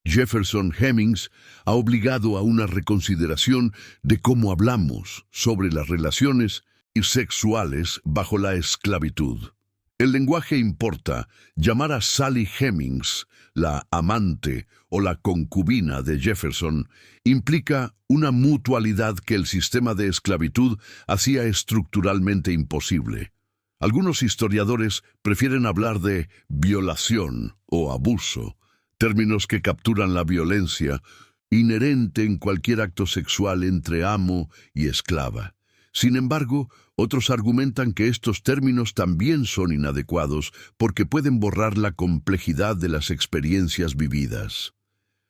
Jefferson Hemings ha obligado a una reconsideración de cómo hablamos sobre las relaciones sexuales bajo la esclavitud. El lenguaje importa. Llamar a Sally Hemings la amante o la concubina de Jefferson implica una mutualidad que el sistema de esclavitud hacía estructuralmente imposible. Algunos historiadores prefieren hablar de violación o abuso, términos que capturan la violencia inherente en cualquier acto sexual entre amo y esclava. Sin embargo, otros argumentan que estos términos también son inadecuados porque pueden borrar la complejidad de las experiencias vividas.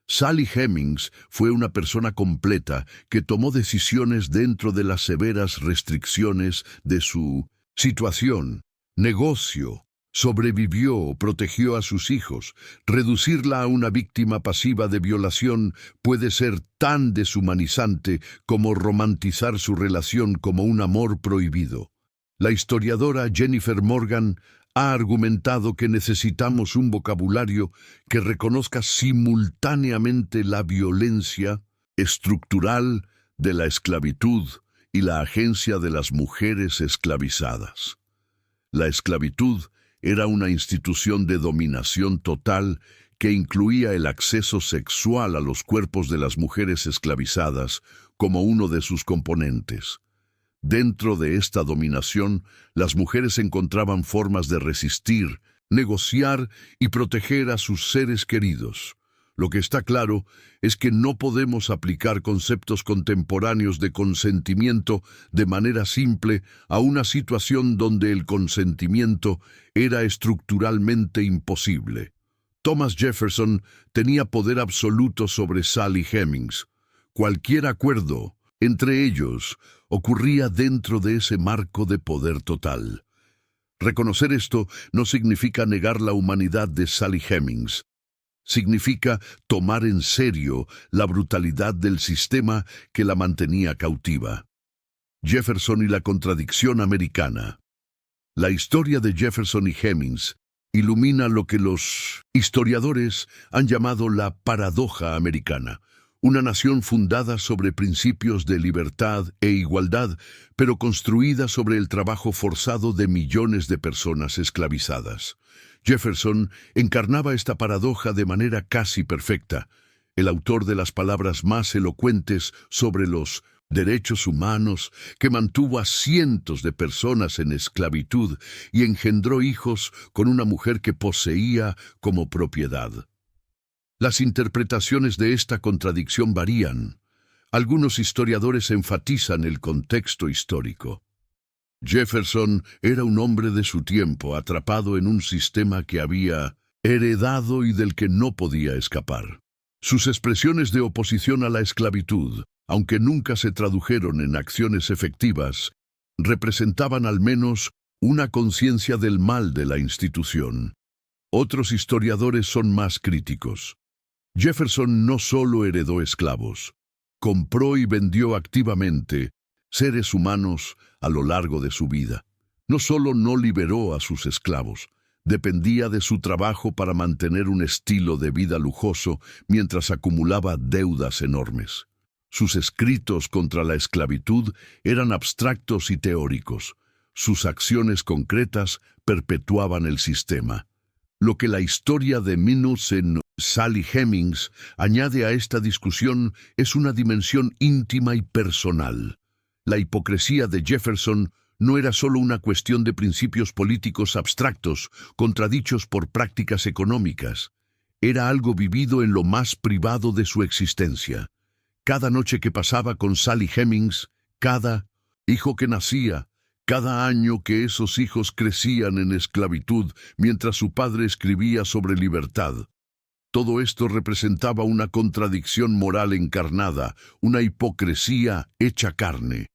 Sally Hemings fue una persona completa que tomó decisiones dentro de las severas restricciones de su situación, negocio. Sobrevivió, protegió a sus hijos. Reducirla a una víctima pasiva de violación puede ser tan deshumanizante como romantizar su relación como un amor prohibido. La historiadora Jennifer Morgan ha argumentado que necesitamos un vocabulario que reconozca simultáneamente la violencia estructural de la esclavitud y la agencia de las mujeres esclavizadas. La esclavitud era una institución de dominación total que incluía el acceso sexual a los cuerpos de las mujeres esclavizadas como uno de sus componentes. Dentro de esta dominación, las mujeres encontraban formas de resistir, negociar y proteger a sus seres queridos. Lo que está claro es que no podemos aplicar conceptos contemporáneos de consentimiento de manera simple a una situación donde el consentimiento era estructuralmente imposible. Thomas Jefferson tenía poder absoluto sobre Sally Hemings. Cualquier acuerdo entre ellos ocurría dentro de ese marco de poder total. Reconocer esto no significa negar la humanidad de Sally Hemings. Significa tomar en serio la brutalidad del sistema que la mantenía cautiva. Jefferson y la contradicción americana. La historia de Jefferson y Hemings ilumina lo que los historiadores han llamado la paradoja americana, una nación fundada sobre principios de libertad e igualdad, pero construida sobre el trabajo forzado de millones de personas esclavizadas. Jefferson encarnaba esta paradoja de manera casi perfecta. El autor de las palabras más elocuentes sobre los derechos humanos, que mantuvo a cientos de personas en esclavitud y engendró hijos con una mujer que poseía como propiedad. Las interpretaciones de esta contradicción varían. Algunos historiadores enfatizan el contexto histórico. Jefferson era un hombre de su tiempo, atrapado en un sistema que había heredado y del que no podía escapar. Sus expresiones de oposición a la esclavitud, aunque nunca se tradujeron en acciones efectivas, representaban al menos una conciencia del mal de la institución. Otros historiadores son más críticos. Jefferson no solo heredó esclavos, compró y vendió activamente seres humanos a lo largo de su vida. No solo no liberó a sus esclavos, dependía de su trabajo para mantener un estilo de vida lujoso mientras acumulaba deudas enormes. Sus escritos contra la esclavitud eran abstractos y teóricos. Sus acciones concretas perpetuaban el sistema. Lo que la historia de Minus en Sally Hemings añade a esta discusión es una dimensión íntima y personal. La hipocresía de Jefferson no era solo una cuestión de principios políticos abstractos, contradichos por prácticas económicas. Era algo vivido en lo más privado de su existencia. Cada noche que pasaba con Sally Hemings, cada hijo que nacía, cada año que esos hijos crecían en esclavitud mientras su padre escribía sobre libertad. Todo esto representaba una contradicción moral encarnada, una hipocresía hecha carne.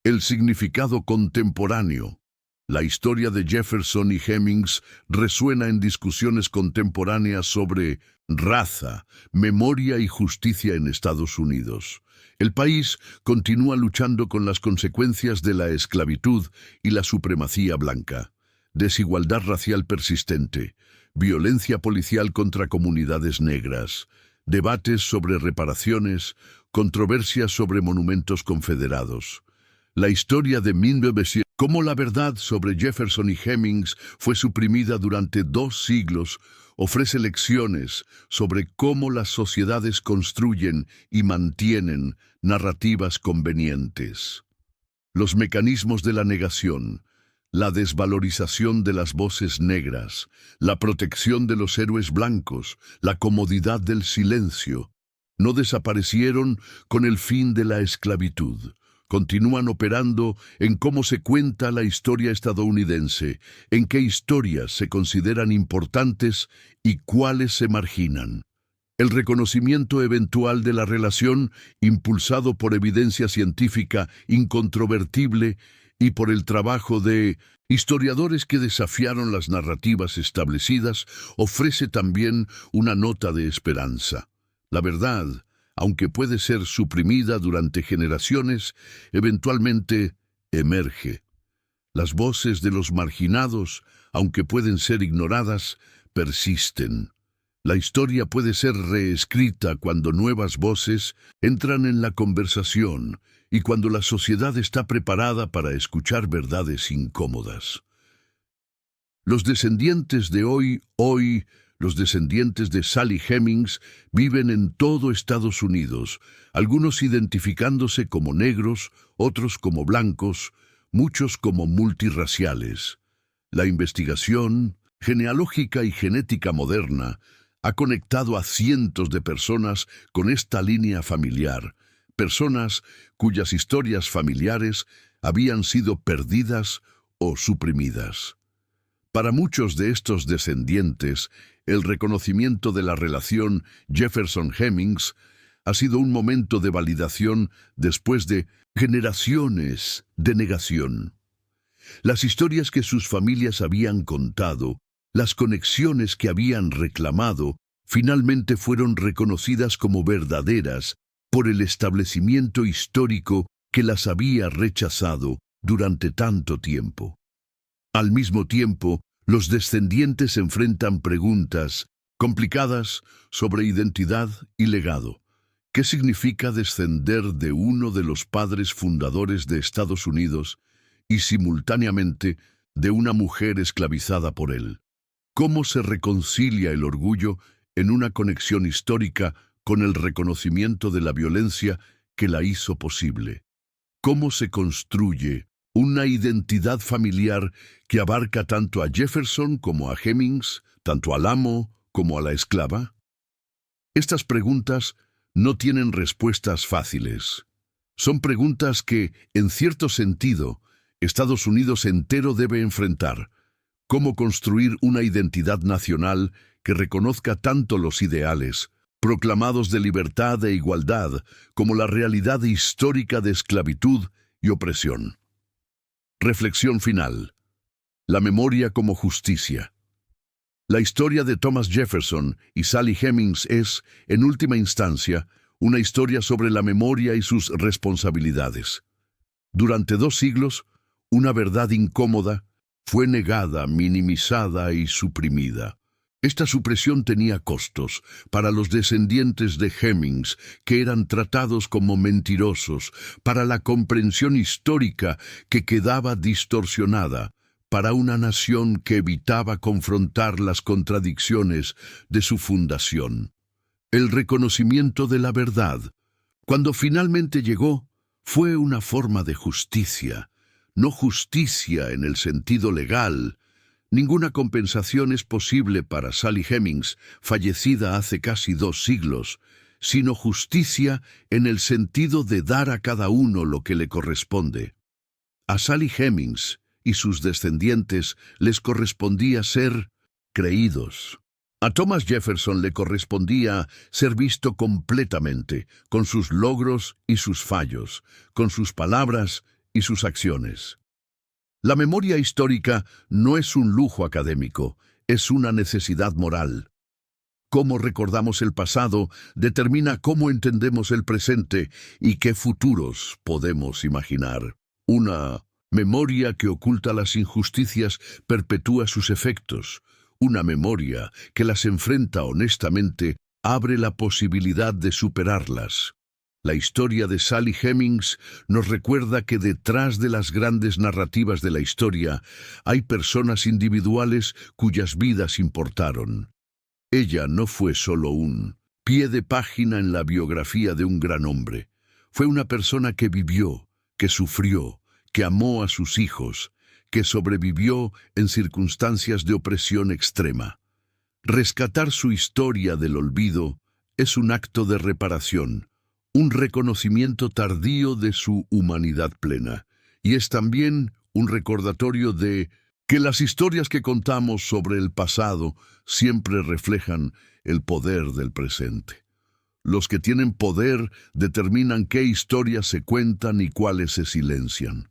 El significado contemporáneo. La historia de Jefferson y Hemings resuena en discusiones contemporáneas sobre raza, memoria y justicia en Estados Unidos. El país continúa luchando con las consecuencias de la esclavitud y la supremacía blanca, desigualdad racial persistente, violencia policial contra comunidades negras, debates sobre reparaciones, controversias sobre monumentos confederados. La historia de 1900, cómo la verdad sobre Jefferson y Hemings fue suprimida durante 2 siglos, ofrece lecciones sobre cómo las sociedades construyen y mantienen narrativas convenientes. Los mecanismos de la negación, la desvalorización de las voces negras, la protección de los héroes blancos, la comodidad del silencio, no desaparecieron con el fin de la esclavitud. Continúan operando en cómo se cuenta la historia estadounidense, en qué historias se consideran importantes y cuáles se marginan. El reconocimiento eventual de la relación, impulsado por evidencia científica incontrovertible y por el trabajo de historiadores que desafiaron las narrativas establecidas, ofrece también una nota de esperanza. La verdad, aunque puede ser suprimida durante generaciones, eventualmente emerge. Las voces de los marginados, aunque pueden ser ignoradas, persisten. La historia puede ser reescrita cuando nuevas voces entran en la conversación y cuando la sociedad está preparada para escuchar verdades incómodas. Los descendientes de hoy, los descendientes de Sally Hemings, viven en todo Estados Unidos, algunos identificándose como negros, otros como blancos, muchos como multirraciales. La investigación genealógica y genética moderna ha conectado a cientos de personas con esta línea familiar, personas cuyas historias familiares habían sido perdidas o suprimidas. Para muchos de estos descendientes, el reconocimiento de la relación Jefferson-Hemings ha sido un momento de validación después de generaciones de negación. Las historias que sus familias habían contado, las conexiones que habían reclamado, finalmente fueron reconocidas como verdaderas por el establecimiento histórico que las había rechazado durante tanto tiempo. Al mismo tiempo, los descendientes enfrentan preguntas complicadas sobre identidad y legado. ¿Qué significa descender de uno de los padres fundadores de Estados Unidos y simultáneamente de una mujer esclavizada por él? ¿Cómo se reconcilia el orgullo en una conexión histórica con el reconocimiento de la violencia que la hizo posible? ¿Cómo se construye una identidad familiar que abarca tanto a Jefferson como a Hemings, tanto al amo como a la esclava? Estas preguntas no tienen respuestas fáciles. Son preguntas que, en cierto sentido, Estados Unidos entero debe enfrentar. ¿Cómo construir una identidad nacional que reconozca tanto los ideales proclamados de libertad e igualdad como la realidad histórica de esclavitud y opresión? Reflexión final. La memoria como justicia. La historia de Thomas Jefferson y Sally Hemings es, en última instancia, una historia sobre la memoria y sus responsabilidades. Durante 2 siglos, una verdad incómoda fue negada, minimizada y suprimida. Esta supresión tenía costos para los descendientes de Hemings, que eran tratados como mentirosos, para la comprensión histórica que quedaba distorsionada, para una nación que evitaba confrontar las contradicciones de su fundación. El reconocimiento de la verdad, cuando finalmente llegó, fue una forma de justicia, no justicia en el sentido legal. Ninguna compensación es posible para Sally Hemings, fallecida hace casi 2 siglos, sino justicia en el sentido de dar a cada uno lo que le corresponde. A Sally Hemings y sus descendientes les correspondía ser creídos. A Thomas Jefferson le correspondía ser visto completamente, con sus logros y sus fallos, con sus palabras y sus acciones. La memoria histórica no es un lujo académico, es una necesidad moral. Cómo recordamos el pasado determina cómo entendemos el presente y qué futuros podemos imaginar. Una memoria que oculta las injusticias perpetúa sus efectos. Una memoria que las enfrenta honestamente abre la posibilidad de superarlas. La historia de Sally Hemings nos recuerda que detrás de las grandes narrativas de la historia hay personas individuales cuyas vidas importaron. Ella no fue solo un pie de página en la biografía de un gran hombre. Fue una persona que vivió, que sufrió, que amó a sus hijos, que sobrevivió en circunstancias de opresión extrema. Rescatar su historia del olvido es un acto de reparación, un reconocimiento tardío de su humanidad plena, y es también un recordatorio de que las historias que contamos sobre el pasado siempre reflejan el poder del presente. Los que tienen poder determinan qué historias se cuentan y cuáles se silencian.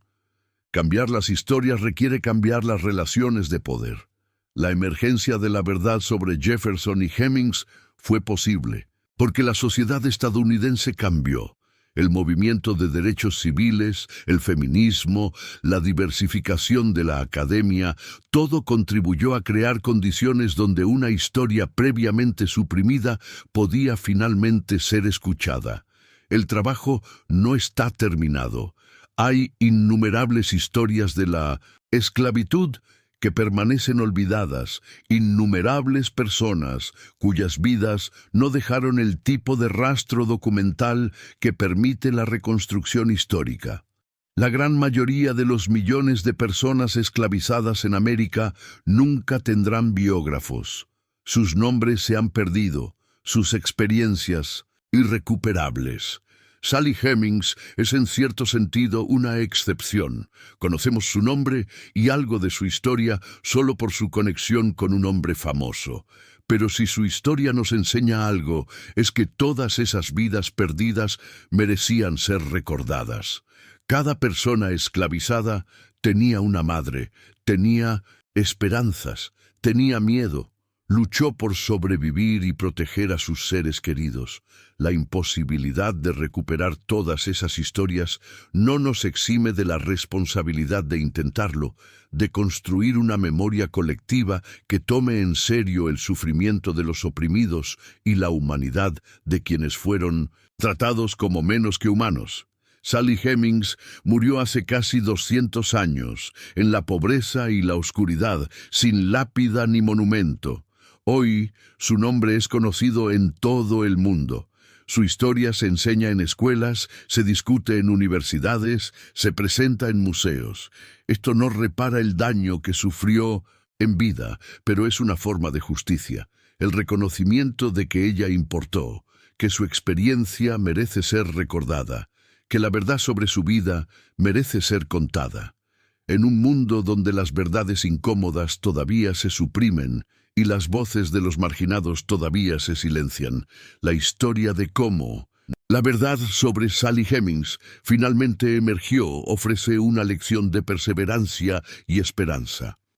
Cambiar las historias requiere cambiar las relaciones de poder. La emergencia de la verdad sobre Jefferson y Hemings fue posible porque la sociedad estadounidense cambió. El movimiento de derechos civiles, el feminismo, la diversificación de la academia, todo contribuyó a crear condiciones donde una historia previamente suprimida podía finalmente ser escuchada. El trabajo no está terminado. Hay innumerables historias de la esclavitud que permanecen olvidadas, innumerables personas cuyas vidas no dejaron el tipo de rastro documental que permite la reconstrucción histórica. La gran mayoría de los millones de personas esclavizadas en América nunca tendrán biógrafos. Sus nombres se han perdido, sus experiencias irrecuperables. Sally Hemings es en cierto sentido una excepción. Conocemos su nombre y algo de su historia solo por su conexión con un hombre famoso. Pero si su historia nos enseña algo, es que todas esas vidas perdidas merecían ser recordadas. Cada persona esclavizada tenía una madre, tenía esperanzas, tenía miedo. Luchó por sobrevivir y proteger a sus seres queridos. La imposibilidad de recuperar todas esas historias no nos exime de la responsabilidad de intentarlo, de construir una memoria colectiva que tome en serio el sufrimiento de los oprimidos y la humanidad de quienes fueron tratados como menos que humanos. Sally Hemings murió hace casi 200 años, en la pobreza y la oscuridad, sin lápida ni monumento. Hoy, su nombre es conocido en todo el mundo. Su historia se enseña en escuelas, se discute en universidades, se presenta en museos. Esto no repara el daño que sufrió en vida, pero es una forma de justicia. El reconocimiento de que ella importó, que su experiencia merece ser recordada, que la verdad sobre su vida merece ser contada. En un mundo donde las verdades incómodas todavía se suprimen, y las voces de los marginados todavía se silencian. La historia de cómo la verdad sobre Sally Hemings finalmente emergió ofrece una lección de perseverancia y esperanza.